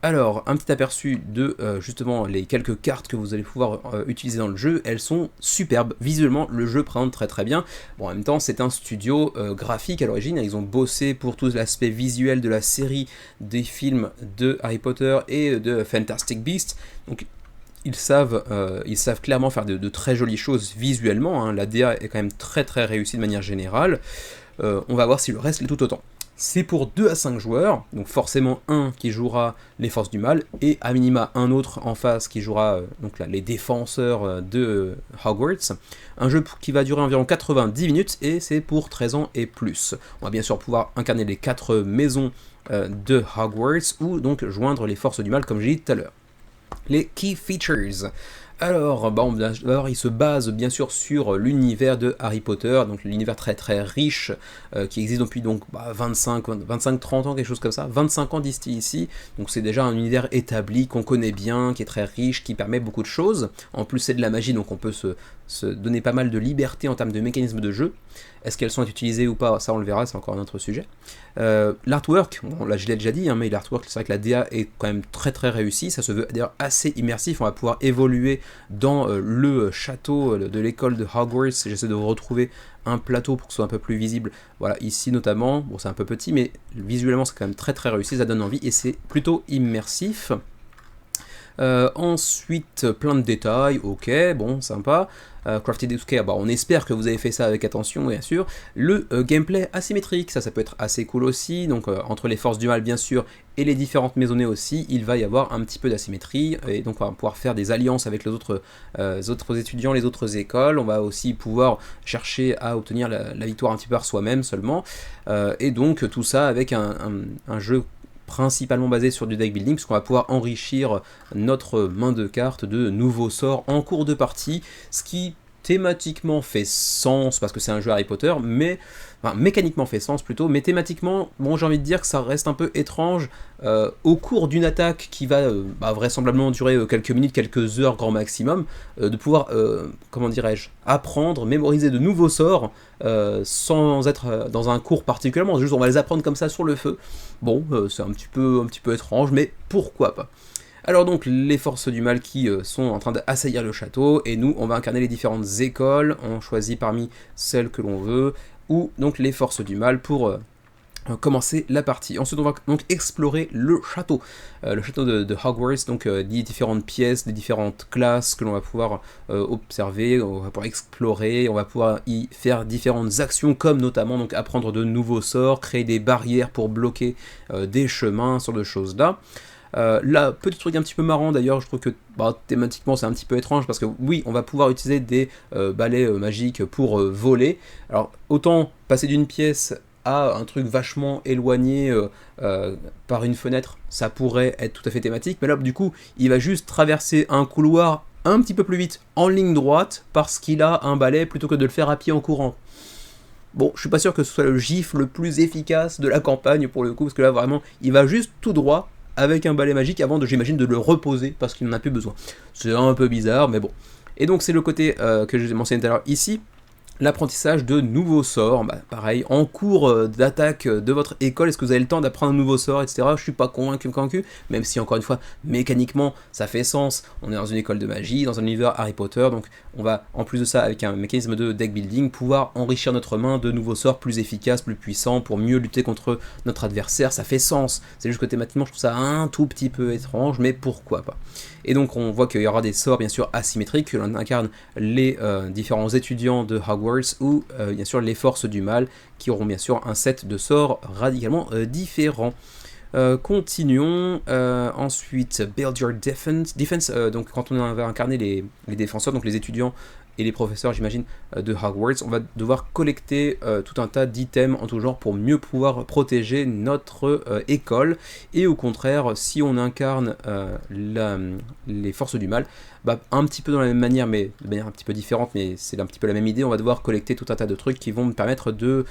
Alors, un petit aperçu de justement les quelques cartes que vous allez pouvoir utiliser dans le jeu, elles sont superbes. Visuellement, le jeu présente très très bien. Bon, en même temps, c'est un studio graphique à l'origine, ils ont bossé pour tout l'aspect visuel de la série des films de Harry Potter et de Fantastic Beasts. Donc, ils savent clairement faire de très jolies choses visuellement, hein. La DA est quand même très très réussie de manière générale. On va voir si le reste l'est tout autant. C'est pour 2 à 5 joueurs, donc forcément un qui jouera les forces du mal, et à minima un autre en face qui jouera donc là, les défenseurs de Hogwarts. Un jeu qui va durer environ 90 minutes, et c'est pour 13 ans et plus. On va bien sûr pouvoir incarner les 4 maisons de Hogwarts, ou donc joindre les forces du mal comme j'ai dit tout à l'heure. Les Key Features. Alors, il se base bien sûr sur l'univers de Harry Potter, donc l'univers très très riche qui existe depuis donc 25-30 ans, quelque chose comme ça, 25 ans ici, donc c'est déjà un univers établi qu'on connaît bien, qui est très riche, qui permet beaucoup de choses. En plus c'est de la magie, donc on peut se donner pas mal de liberté en termes de mécanismes de jeu. Est-ce qu'elles sont utilisées ou pas, ça on le verra, c'est encore un autre sujet. L'artwork, bon, là je l'ai déjà dit, hein, mais l'artwork, c'est vrai que la DA est quand même très très réussie, ça se veut d'ailleurs assez immersif, on va pouvoir évoluer dans le château de l'école de Hogwarts. J'essaie de vous retrouver un plateau pour que ce soit un peu plus visible. Voilà, ici notamment, bon c'est un peu petit, mais visuellement c'est quand même très très réussi, ça donne envie et c'est plutôt immersif. Ensuite, plein de détails, ok, bon, sympa. Crafted Escape, bah, on espère que vous avez fait ça avec attention, bien sûr. Le gameplay asymétrique, ça peut être assez cool aussi. Donc, entre les forces du mal, bien sûr, et les différentes maisonnées aussi, il va y avoir un petit peu d'asymétrie. Et donc, on va pouvoir faire des alliances avec les autres étudiants, les autres écoles. On va aussi pouvoir chercher à obtenir la victoire un petit peu par soi-même seulement. Et donc, tout ça avec un jeu principalement basé sur du deck building, puisqu'on va pouvoir enrichir notre main de cartes de nouveaux sorts en cours de partie, ce qui thématiquement fait sens, parce que c'est un jeu Harry Potter, mais enfin, mécaniquement fait sens plutôt, mais thématiquement, bon, j'ai envie de dire que ça reste un peu étrange au cours d'une attaque qui va vraisemblablement durer quelques minutes, quelques heures grand maximum, de pouvoir, comment dirais-je, apprendre, mémoriser de nouveaux sorts sans être dans un cours particulièrement, juste on va les apprendre comme ça sur le feu. Bon, c'est un petit peu étrange, mais pourquoi pas. Alors donc, les forces du mal qui sont en train d'assaillir le château, et nous, on va incarner les différentes écoles, on choisit parmi celles que l'on veut, ou donc les forces du mal pour commencer la partie. Ensuite, on va donc explorer le château de Hogwarts, donc des différentes pièces, des différentes classes que l'on va pouvoir observer, on va pouvoir explorer, on va pouvoir y faire différentes actions, comme notamment donc apprendre de nouveaux sorts, créer des barrières pour bloquer des chemins, ce genre de choses là. Là, petit truc un petit peu marrant d'ailleurs, je trouve que thématiquement c'est un petit peu étrange parce que oui, on va pouvoir utiliser des balais magiques pour voler. Alors autant passer d'une pièce à un truc vachement éloigné par une fenêtre, ça pourrait être tout à fait thématique, mais là du coup il va juste traverser un couloir un petit peu plus vite en ligne droite parce qu'il a un balai plutôt que de le faire à pied en courant. Bon, je suis pas sûr que ce soit le gif le plus efficace de la campagne pour le coup, parce que là vraiment il va juste tout droit avec un balai magique avant j'imagine de le reposer parce qu'il n'en a plus besoin. C'est un peu bizarre, mais bon. Et donc c'est le côté que je mentionné tout à l'heure ici, l'apprentissage de nouveaux sorts, pareil, en cours d'attaque de votre école, est-ce que vous avez le temps d'apprendre un nouveau sort, etc. Je suis pas convaincu, même si encore une fois, mécaniquement, ça fait sens, on est dans une école de magie, dans un univers Harry Potter, donc on va, en plus de ça, avec un mécanisme de deck building, pouvoir enrichir notre main de nouveaux sorts plus efficaces, plus puissants, pour mieux lutter contre notre adversaire, ça fait sens, c'est juste que thématiquement, je trouve ça un tout petit peu étrange, mais pourquoi pas. Et donc on voit qu'il y aura des sorts bien sûr asymétriques, que l'on incarne les différents étudiants de Hogwarts, ou bien sûr les forces du mal, qui auront bien sûr un set de sorts radicalement différents. Continuons, ensuite Build Your Defense, donc quand on va incarner les défenseurs, donc les étudiants et les professeurs, j'imagine, de Hogwarts, on va devoir collecter tout un tas d'items en tout genre pour mieux pouvoir protéger notre école. Et au contraire, si on incarne les forces du mal, un petit peu dans la même manière, mais de manière un petit peu différente, mais c'est un petit peu la même idée, on va devoir collecter tout un tas de trucs qui vont me permettre de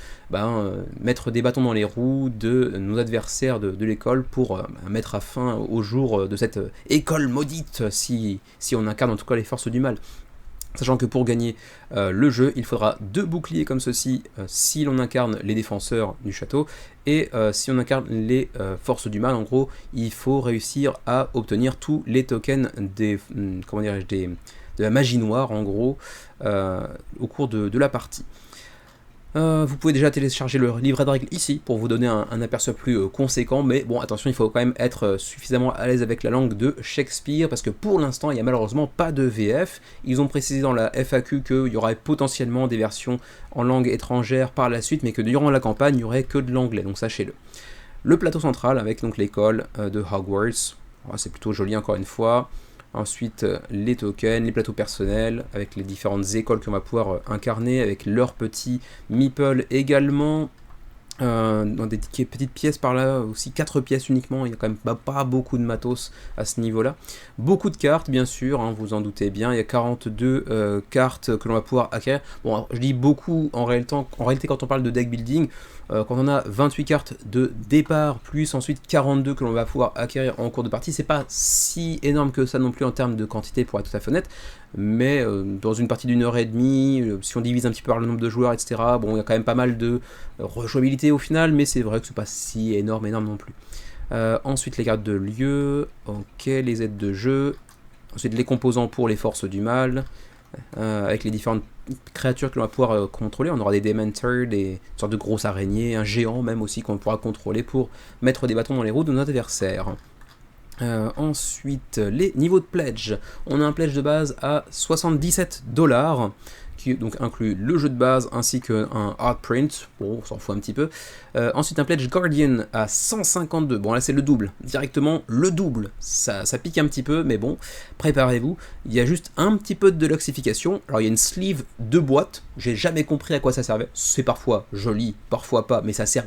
mettre des bâtons dans les roues de nos adversaires de l'école pour mettre fin au jour de cette école maudite, si on incarne en tout cas les forces du mal. Sachant que pour gagner le jeu, il faudra 2 boucliers comme ceci si l'on incarne les défenseurs du château, et si on incarne les forces du mal, en gros, il faut réussir à obtenir tous les tokens de la magie noire, en gros, au cours de la partie. Vous pouvez déjà télécharger le livret de règles ici pour vous donner un aperçu plus conséquent, mais bon, attention, il faut quand même être suffisamment à l'aise avec la langue de Shakespeare, parce que pour l'instant, il n'y a malheureusement pas de VF. Ils ont précisé dans la FAQ qu'il y aurait potentiellement des versions en langue étrangère par la suite, mais que durant la campagne, il n'y aurait que de l'anglais, donc sachez-le. Le plateau central avec donc l'école de Hogwarts, c'est plutôt joli encore une fois. Ensuite, les tokens, les plateaux personnels, avec les différentes écoles qu'on va pouvoir incarner, avec leurs petits meeples également, dans des petites pièces par là, aussi 4 pièces uniquement, il n'y a quand même pas beaucoup de matos à ce niveau-là. Beaucoup de cartes, bien sûr, vous en doutez bien, il y a 42 cartes que l'on va pouvoir acquérir. Bon, alors, je dis beaucoup en réalité quand on parle de deck building, quand on a 28 cartes de départ, plus ensuite 42 que l'on va pouvoir acquérir en cours de partie, c'est pas si énorme que ça non plus en termes de quantité pour être tout à fait honnête, mais dans une partie d'une heure et demie, si on divise un petit peu par le nombre de joueurs, etc., bon, il y a quand même pas mal de rejouabilité au final, mais c'est vrai que c'est pas si énorme non plus. Ensuite, les cartes de lieu, ok, les aides de jeu, ensuite les composants pour les forces du mal, avec les différentes créatures que l'on va pouvoir contrôler. On aura des Dementors, des sortes de grosses araignées, un géant même aussi qu'on pourra contrôler pour mettre des bâtons dans les roues de nos adversaires. Ensuite, les niveaux de pledge. On a un pledge de base à 77$, qui donc inclut le jeu de base ainsi qu'un art print. Bon, on s'en fout un petit peu. Ensuite, un pledge Guardian à 152. Bon, là, c'est le double. Directement, le double. Ça pique un petit peu, mais bon, préparez-vous. Il y a juste un petit peu de deluxification. Alors, il y a une sleeve de boîte. J'ai jamais compris à quoi ça servait. C'est parfois joli, parfois pas, mais ça sert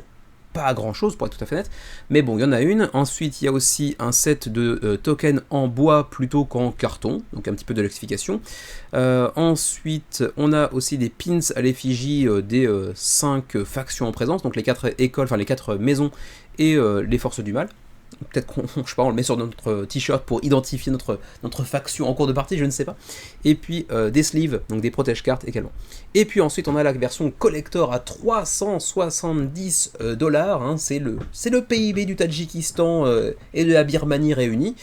pas à grand chose pour être tout à fait net, mais bon, il y en a une. Ensuite, il y a aussi un set de tokens en bois plutôt qu'en carton, donc un petit peu de luxification. Ensuite, on a aussi des pins à l'effigie des 5 factions en présence, donc les 4 écoles, enfin les 4 maisons et les forces du mal. Peut-être qu'on je sais pas, on le met sur notre t-shirt pour identifier notre faction en cours de partie, je ne sais pas. Et puis des sleeves, donc des protège-cartes également. Et puis ensuite on a la version collector à 370$, hein, c'est le PIB du Tadjikistan et de la Birmanie réunis.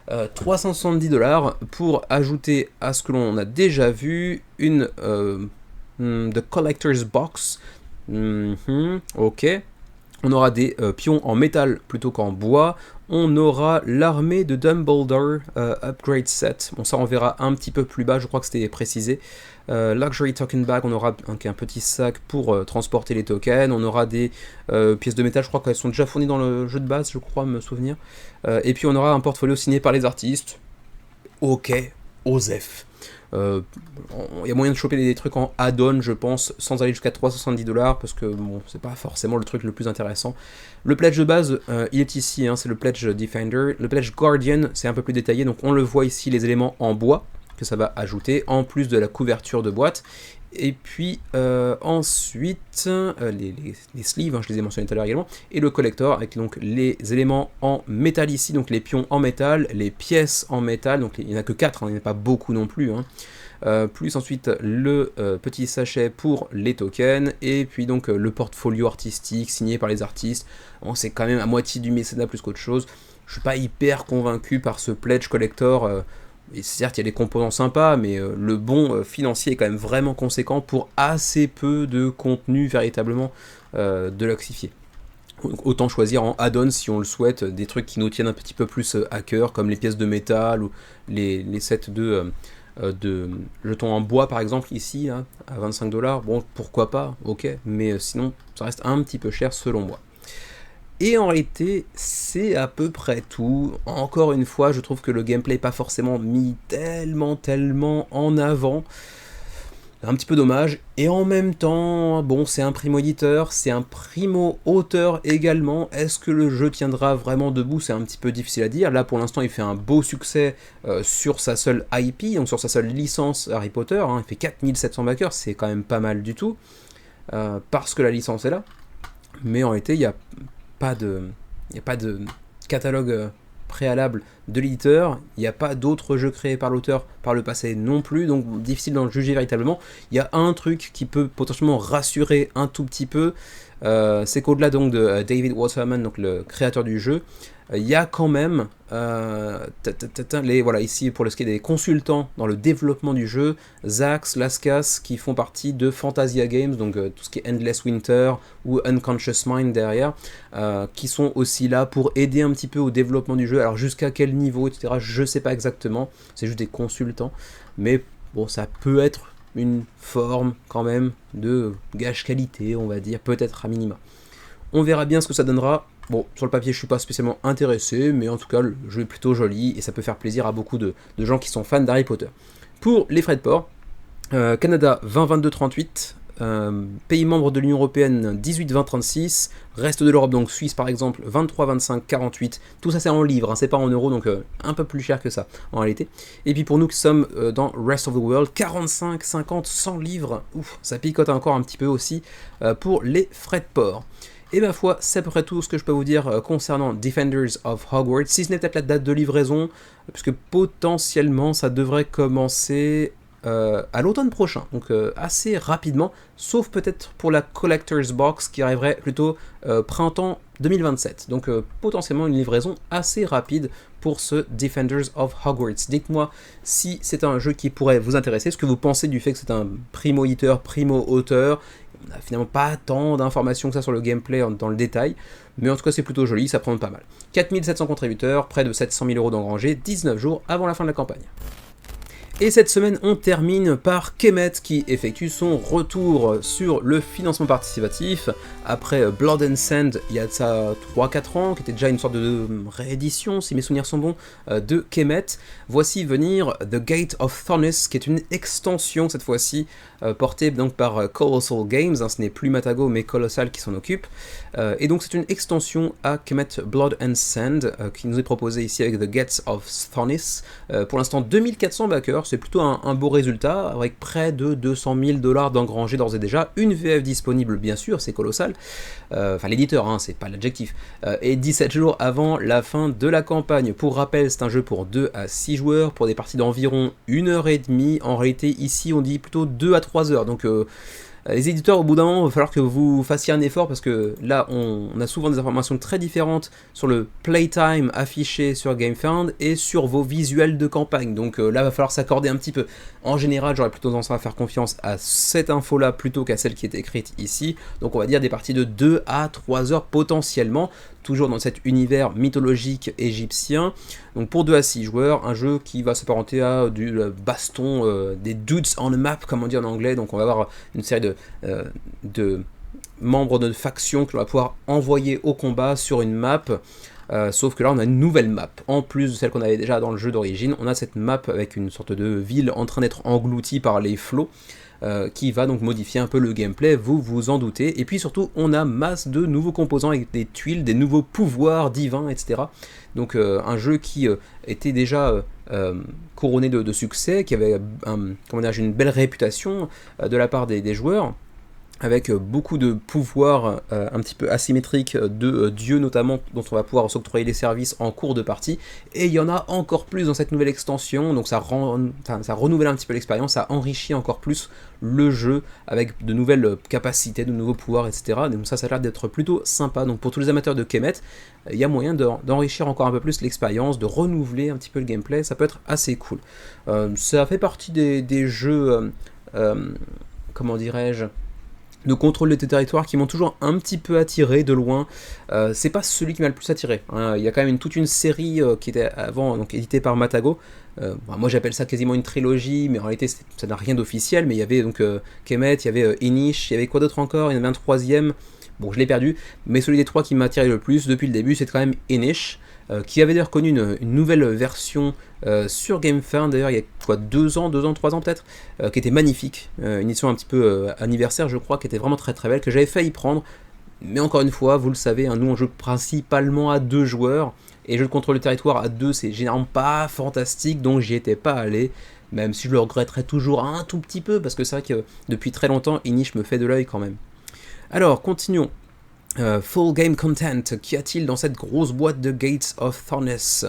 370$ pour ajouter à ce que l'on a déjà vu une The Collector's Box. Ok. On aura des pions en métal plutôt qu'en bois. On aura l'armée de Dumbledore Upgrade Set. Bon, ça on verra un petit peu plus bas, je crois que c'était précisé. Luxury Token Bag, on aura un petit sac pour transporter les tokens. On aura des pièces de métal, je crois qu'elles sont déjà fournies dans le jeu de base, je crois me souvenir. Et puis on aura un portfolio signé par les artistes. Ok, Osef. Il y a moyen de choper des trucs en add-on, je pense, sans aller jusqu'à 370$, parce que bon, c'est pas forcément le truc le plus intéressant. Le pledge de base, il est ici, hein, c'est le pledge Defender. Le pledge Guardian, c'est un peu plus détaillé, donc on le voit ici, les éléments en bois que ça va ajouter, en plus de la couverture de boîte. Et puis ensuite, les sleeves, hein, je les ai mentionnés tout à l'heure également, et le collector avec donc les éléments en métal ici, donc les pions en métal, les pièces en métal, donc il n'y en a que 4, hein, il n'y en a pas beaucoup non plus, hein. Plus ensuite le petit sachet pour les tokens, et puis donc le portfolio artistique signé par les artistes. Bon, c'est quand même à moitié du mécénat plus qu'autre chose. Je suis pas hyper convaincu par ce pledge collector. Et certes, il y a des composants sympas, mais le bon financier est quand même vraiment conséquent pour assez peu de contenu véritablement de luxifié. Autant choisir en add-on si on le souhaite, des trucs qui nous tiennent un petit peu plus à cœur, comme les pièces de métal ou les sets de jetons en bois par exemple ici, hein, à 25$. Bon, pourquoi pas, ok, mais sinon ça reste un petit peu cher selon moi. Et en réalité, c'est à peu près tout. Encore une fois, je trouve que le gameplay n'est pas forcément mis tellement en avant. Un petit peu dommage. Et en même temps, bon, c'est un primo-éditeur, c'est un primo-auteur également. Est-ce que le jeu tiendra vraiment debout? C'est un petit peu difficile à dire. Là, pour l'instant, il fait un beau succès sur sa seule IP, donc sur sa seule licence Harry Potter, hein. Il fait 4700 backers, c'est quand même pas mal du tout. Parce que la licence est là. Mais en réalité, il n'y a pas de catalogue préalable de l'éditeur, il n'y a pas d'autres jeux créés par l'auteur par le passé non plus, donc difficile d'en juger véritablement. Il y a un truc qui peut potentiellement rassurer un tout petit peu, c'est qu'au-delà donc de David Waterman, donc le créateur du jeu, il y a quand même voilà, ici pour le ski des consultants dans le développement du jeu, Zax, Laskas, qui font partie de Fantasia Games, donc tout ce qui est Endless Winter ou Unconscious Mind derrière, qui sont aussi là pour aider un petit peu au développement du jeu. Alors jusqu'à quel niveau, etc., je sais pas exactement, c'est juste des consultants, mais bon, ça peut être une forme quand même de gage qualité, on va dire, peut-être à minima. On verra bien ce que ça donnera. Bon, sur le papier, je suis pas spécialement intéressé, mais en tout cas, le jeu est plutôt joli et ça peut faire plaisir à beaucoup de gens qui sont fans d'Harry Potter. Pour les frais de port, Canada 20-22-38, pays membres de l'Union Européenne 18-20-36, reste de l'Europe, donc Suisse par exemple 23-25-48, tout ça c'est en livres, hein, c'est pas en euros, donc un peu plus cher que ça en réalité. Et puis pour nous qui sommes dans Rest of the World, 45, 50, 100 livres, ouf, ça picote encore un petit peu aussi pour les frais de port. Et ma foi, c'est à peu près tout ce que je peux vous dire concernant Defenders of Hogwarts, si ce n'est peut-être la date de livraison, puisque potentiellement ça devrait commencer à l'automne prochain, donc assez rapidement, sauf peut-être pour la Collector's Box qui arriverait plutôt printemps 2027, donc potentiellement une livraison assez rapide pour ce Defenders of Hogwarts. Dites-moi si c'est un jeu qui pourrait vous intéresser, ce que vous pensez du fait que c'est un primo-éditeur, primo-auteur, on n'a finalement pas tant d'informations que ça sur le gameplay dans le détail, mais en tout cas c'est plutôt joli, ça prend pas mal. 4700 contributeurs, près de 700 000 euros d'engrangés, 19 jours avant la fin de la campagne. Et cette semaine, on termine par Kemet qui effectue son retour sur le financement participatif après Blood and Sand il y a de ça 3-4 ans, qui était déjà une sorte de réédition, si mes souvenirs sont bons, de Kemet. Voici venir The Gate of Thornis, qui est une extension cette fois-ci, portée donc par Colossal Games, hein, ce n'est plus Matago mais Colossal qui s'en occupe. Et donc c'est une extension à Kemet Blood and Sand qui nous est proposée ici avec The Gates of Thornis. Pour l'instant 2400 backers, c'est plutôt un beau résultat, avec près de 200 000 $ d'engrangés d'ores et déjà, une VF disponible bien sûr, c'est colossal, enfin l'éditeur, hein, c'est pas l'adjectif, et 17 jours avant la fin de la campagne. Pour rappel, c'est un jeu pour 2 à 6 joueurs, pour des parties d'environ 1h30, en réalité ici on dit plutôt 2 à 3 heures, donc les éditeurs, au bout d'un moment, il va falloir que vous fassiez un effort parce que là, on a souvent des informations très différentes sur le playtime affiché sur GameFound et sur vos visuels de campagne. Donc là, il va falloir s'accorder un petit peu. En général, j'aurais plutôt tendance à faire confiance à cette info-là plutôt qu'à celle qui est écrite ici. Donc on va dire des parties de 2 à 3 heures potentiellement, toujours dans cet univers mythologique égyptien. Donc pour 2 à 6 joueurs, un jeu qui va s'apparenter à du baston, des dudes on a map, comme on dit en anglais. Donc on va avoir une série de membres de factions que l'on va pouvoir envoyer au combat sur une map. Sauf que là on a une nouvelle map, en plus de celle qu'on avait déjà dans le jeu d'origine. On a cette map avec une sorte de ville en train d'être engloutie par les flots, qui va donc modifier un peu le gameplay, vous vous en doutez. Et puis surtout on a masse de nouveaux composants avec des tuiles, des nouveaux pouvoirs divins, etc. Donc un jeu qui était déjà couronné de succès, qui avait une belle réputation de la part des joueurs, avec beaucoup de pouvoirs un petit peu asymétriques de dieux notamment, dont on va pouvoir s'octroyer les services en cours de partie, et il y en a encore plus dans cette nouvelle extension, donc ça renouvelle un petit peu l'expérience, ça enrichit encore plus le jeu, avec de nouvelles capacités, de nouveaux pouvoirs, etc. Donc ça a l'air d'être plutôt sympa, donc pour tous les amateurs de Kemet, il y a moyen d'enrichir encore un peu plus l'expérience, de renouveler un petit peu le gameplay, ça peut être assez cool. Ça fait partie des jeux, comment dirais-je, de contrôle de tes territoires qui m'ont toujours un petit peu attiré de loin. C'est pas celui qui m'a le plus attiré, hein. Il y a quand même toute une série qui était avant donc éditée par Matago. Moi j'appelle ça quasiment une trilogie, mais en réalité ça n'a rien d'officiel. Mais il y avait donc Kemet, il y avait Inish, il y avait quoi d'autre encore? Il y en avait un troisième. Bon, je l'ai perdu, mais celui des trois qui m'a attiré le plus depuis le début, c'est quand même Inish, qui avait d'ailleurs connu une nouvelle version sur GameFound, d'ailleurs il y a 2 ans, 3 ans peut-être, qui était magnifique, une édition un petit peu anniversaire je crois, qui était vraiment très très belle, que j'avais failli prendre, mais encore une fois, vous le savez, hein, nous on joue principalement à 2 joueurs, et jeu de contrôle de territoire à 2 c'est généralement pas fantastique, donc j'y étais pas allé, même si je le regretterais toujours un tout petit peu, parce que c'est vrai que depuis très longtemps, Inish me fait de l'œil quand même. Alors, continuons. Full Game Content, qu'y a-t-il dans cette grosse boîte de Gates of Thornis?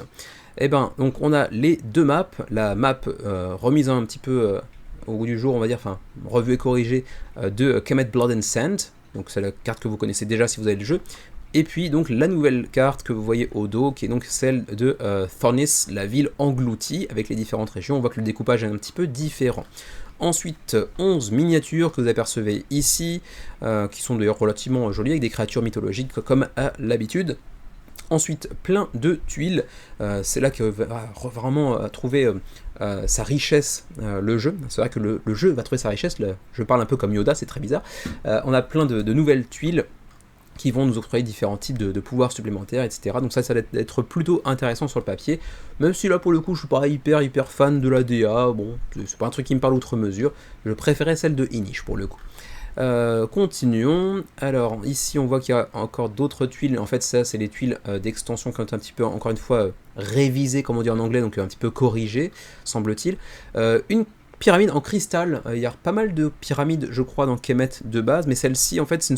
Eh ben, donc on a les 2 maps, la map remise un petit peu au goût du jour, on va dire, enfin, revue et corrigée de Kemet Blood and Sand, donc c'est la carte que vous connaissez déjà si vous avez le jeu, et puis donc la nouvelle carte que vous voyez au dos, qui est donc celle de Thornis, la ville engloutie, avec les différentes régions. On voit que le découpage est un petit peu différent. Ensuite, 11 miniatures que vous apercevez ici, qui sont d'ailleurs relativement jolies, avec des créatures mythologiques comme à l'habitude. Ensuite, plein de tuiles, c'est là que va vraiment trouver sa richesse le jeu. C'est vrai que le jeu va trouver sa richesse, je parle un peu comme Yoda, c'est très bizarre. On a plein de nouvelles tuiles qui vont nous octroyer différents types de pouvoirs supplémentaires, etc. Donc ça va être plutôt intéressant sur le papier, même si là pour le coup je suis pas hyper fan de la DA, bon, c'est pas un truc qui me parle outre mesure, je préférais celle de Inish pour le coup. Continuons, alors ici on voit qu'il y a encore d'autres tuiles, en fait ça c'est les tuiles d'extension qui ont un petit peu, encore une fois, révisées comme on dit en anglais, donc un petit peu corrigées, semble-t-il. Une pyramide en cristal, il y a pas mal de pyramides je crois dans Kemet de base, mais celle-ci en fait c'est une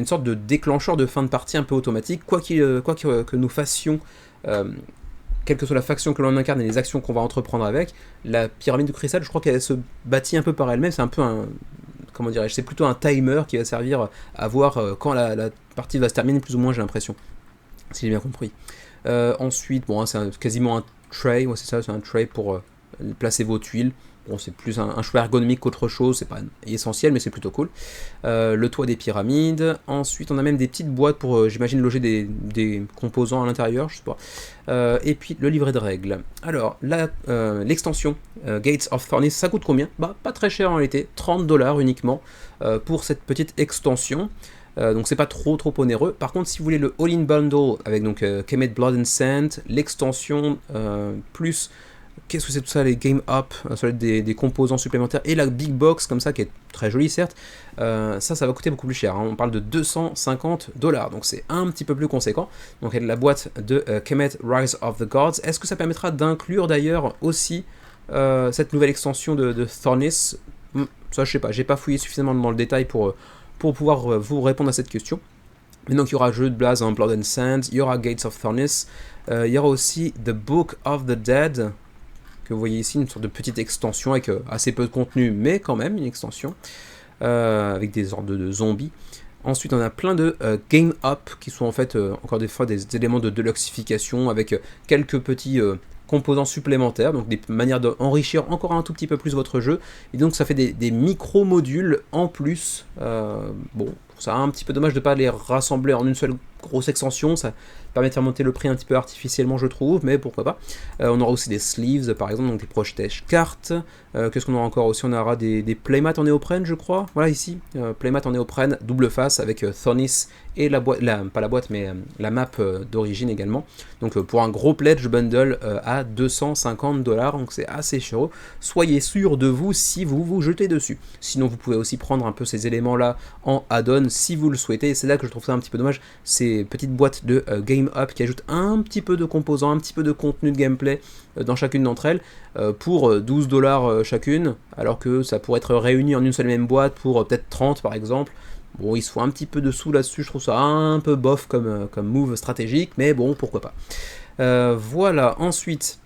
sorte de déclencheur de fin de partie un peu automatique, quoi que nous fassions, quelle que soit la faction que l'on incarne et les actions qu'on va entreprendre avec, la pyramide de cristal, je crois qu'elle se bâtit un peu par elle-même, c'est un peu comment dirais-je, c'est plutôt un timer qui va servir à voir quand la partie va se terminer, plus ou moins j'ai l'impression, si j'ai bien compris. Ensuite, bon, c'est quasiment un tray, ouais, c'est ça, c'est un tray pour placer vos tuiles. Bon, c'est plus un choix ergonomique qu'autre chose, c'est pas essentiel, mais c'est plutôt cool. Le toit des pyramides. Ensuite, on a même des petites boîtes pour, j'imagine, loger des composants à l'intérieur, je sais pas. Et puis, le livret de règles. Alors, l'extension Gates of Thornis, ça coûte combien? Bah, pas très cher en réalité, 30$ uniquement pour cette petite extension. Donc c'est pas trop onéreux. Par contre, si vous voulez le All-in Bundle avec donc Kemet Blood and Sand, l'extension plus qu'est-ce que c'est tout ça, les Game Up, ça va être des composants supplémentaires, et la Big Box, comme ça, qui est très jolie, certes, ça va coûter beaucoup plus cher, hein. On parle de 250$, donc c'est un petit peu plus conséquent. Donc il y a la boîte de Kemet Rise of the Gods. Est-ce que ça permettra d'inclure d'ailleurs aussi cette nouvelle extension de Thornis? Ça, je sais pas, j'ai pas fouillé suffisamment dans le détail pour pouvoir vous répondre à cette question. Mais donc il y aura Jeu de Blaze en Blood and Sand, il y aura Gates of Thornis, il y aura aussi The Book of the Dead, que vous voyez ici, une sorte de petite extension avec assez peu de contenu, mais quand même une extension, avec des sortes de zombies. Ensuite, on a plein de Game Up, qui sont en fait, encore des fois, des éléments de deluxification, avec quelques petits composants supplémentaires, donc des manières d'enrichir encore un tout petit peu plus votre jeu, et donc ça fait des micro-modules en plus. Bon, ça a un petit peu dommage de ne pas les rassembler en une seule grosse extension, ça permet de faire monter le prix un petit peu artificiellement, je trouve, mais pourquoi pas. On aura aussi des sleeves, par exemple, donc des protège cartes. Qu'est-ce qu'on aura encore aussi? On aura des playmats en néoprène, je crois. Voilà, ici, playmats en néoprène, double face, avec Thornis et la boîte, pas la boîte, mais la map d'origine également. Donc pour un gros pledge bundle à 250$, donc c'est assez cher. Soyez sûr de vous si vous vous jetez dessus. Sinon, vous pouvez aussi prendre un peu ces éléments-là en add-on si vous le souhaitez. Et c'est là que je trouve ça un petit peu dommage, ces petites boîtes de Game Up qui ajoutent un petit peu de composants, un petit peu de contenu de gameplay dans chacune d'entre elles pour 12$ chacune, alors que ça pourrait être réuni en une seule même boîte pour peut-être 30 par exemple. Bon, il se faut un petit peu de sous là-dessus, je trouve ça un peu bof comme move stratégique, mais bon, pourquoi pas. Voilà, ensuite,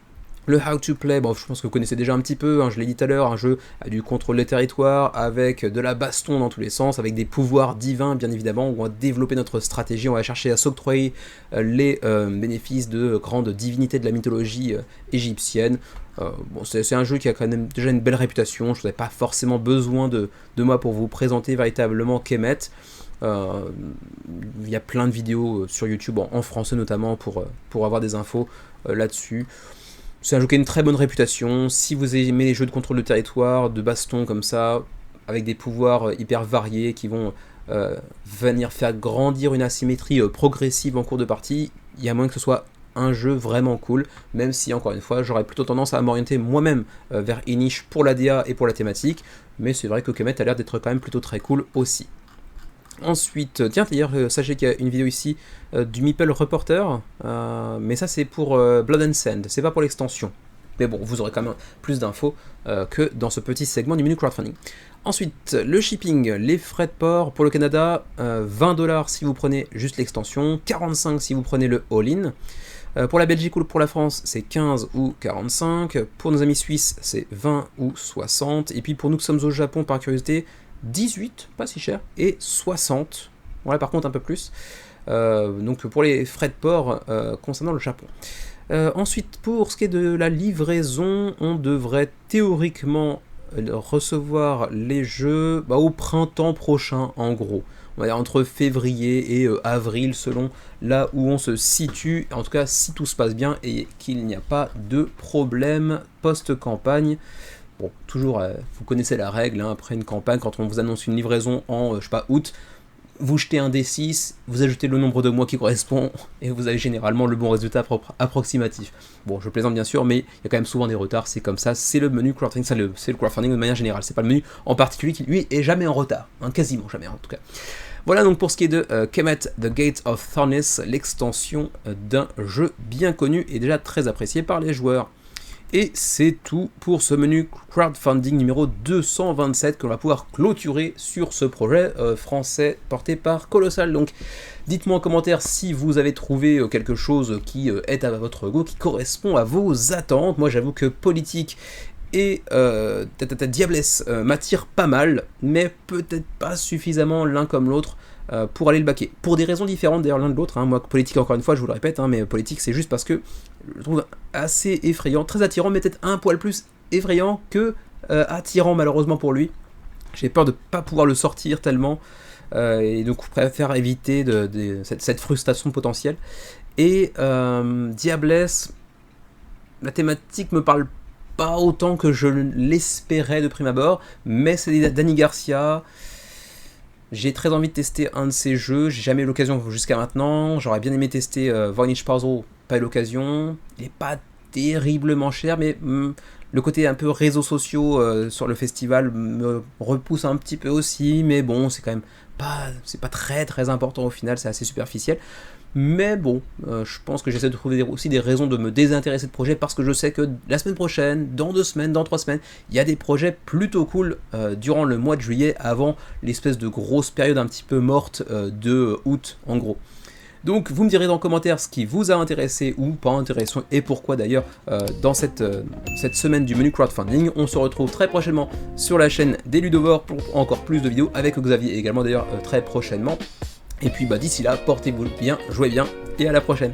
le How to Play, bon, je pense que vous connaissez déjà un petit peu, hein, je l'ai dit tout à l'heure, un jeu à du contrôle des territoires, avec de la baston dans tous les sens, avec des pouvoirs divins, bien évidemment, où on va développer notre stratégie, on va chercher à s'octroyer les bénéfices de grandes divinités de la mythologie égyptienne. Bon, c'est un jeu qui a quand même déjà une belle réputation, je n'avais pas forcément besoin de moi pour vous présenter véritablement Kemet. Il y a plein de vidéos sur YouTube, en français notamment, pour avoir des infos là-dessus. C'est un jeu qui a une très bonne réputation. Si vous aimez les jeux de contrôle de territoire, de baston comme ça, avec des pouvoirs hyper variés qui vont venir faire grandir une asymétrie progressive en cours de partie, il y a moyen que ce soit un jeu vraiment cool, même si, encore une fois, j'aurais plutôt tendance à m'orienter moi-même vers Inish pour la DA et pour la thématique, mais c'est vrai que Kemet a l'air d'être quand même plutôt très cool aussi. Ensuite, tiens d'ailleurs, sachez qu'il y a une vidéo ici du Meeple Reporter, mais ça c'est pour Blood and Sand, c'est pas pour l'extension. Mais bon, vous aurez quand même plus d'infos que dans ce petit segment du menu crowdfunding. Ensuite, le shipping, les frais de port pour le Canada, 20$ si vous prenez juste l'extension, 45$ si vous prenez le all-in. Pour la Belgique ou pour la France, c'est 15 ou 45. Pour nos amis suisses, c'est 20 ou 60. Et puis pour nous qui sommes au Japon, par curiosité, 18, pas si cher, et 60, voilà, par contre un peu plus, donc pour les frais de port concernant le Japon. Ensuite, pour ce qui est de la livraison, on devrait théoriquement recevoir les jeux au printemps prochain, en gros. On va dire entre février et avril, selon là où on se situe, en tout cas si tout se passe bien et qu'il n'y a pas de problème post-campagne. Bon, toujours, vous connaissez la règle, hein, après une campagne, quand on vous annonce une livraison en, je sais pas, août, vous jetez un D6, vous ajoutez le nombre de mois qui correspond, et vous avez généralement le bon résultat approximatif. Bon, je plaisante bien sûr, mais il y a quand même souvent des retards, c'est comme ça, c'est le menu crowdfunding, c'est le crowdfunding de manière générale, c'est pas le menu en particulier qui, lui, est jamais en retard, hein, quasiment jamais en tout cas. Voilà donc pour ce qui est de Kemet The Gate of Thornis, l'extension d'un jeu bien connu et déjà très apprécié par les joueurs. Et c'est tout pour ce menu crowdfunding numéro 227 que l'on va pouvoir clôturer sur ce projet français porté par Colossal. Donc dites-moi en commentaire si vous avez trouvé quelque chose qui est à votre goût, qui correspond à vos attentes. Moi j'avoue que politique et Diablesse m'attire pas mal, mais peut-être pas suffisamment l'un comme l'autre pour aller le baquer. Pour des raisons différentes d'ailleurs l'un de l'autre, hein. Moi politique encore une fois je vous le répète, hein, mais politique c'est juste parce que je le trouve assez effrayant, très attirant, mais peut-être un poil plus effrayant que attirant malheureusement pour lui. J'ai peur de ne pas pouvoir le sortir tellement, et donc je préfère éviter cette frustration potentielle. Et Diablesse, la thématique me parle pas autant que je l'espérais de prime abord, mais c'est Danny Garcia. J'ai très envie de tester un de ces jeux, j'ai jamais eu l'occasion jusqu'à maintenant. J'aurais bien aimé tester Voynich Puzzle, pas eu l'occasion. Il est pas terriblement cher, mais le côté un peu réseaux sociaux sur le festival me repousse un petit peu aussi, mais bon, c'est quand même c'est pas très très important au final, c'est assez superficiel. Mais bon, je pense que j'essaie de trouver aussi des raisons de me désintéresser de projet, parce que je sais que la semaine prochaine, dans 2 semaines, dans 3 semaines, il y a des projets plutôt cool durant le mois de juillet, avant l'espèce de grosse période un petit peu morte de août en gros. Donc vous me direz dans les commentaires ce qui vous a intéressé ou pas intéressé, et pourquoi d'ailleurs, dans cette semaine du menu crowdfunding. On se retrouve très prochainement sur la chaîne des Ludovores pour encore plus de vidéos, avec Xavier également d'ailleurs très prochainement. Et puis d'ici là, portez-vous bien, jouez bien, et à la prochaine.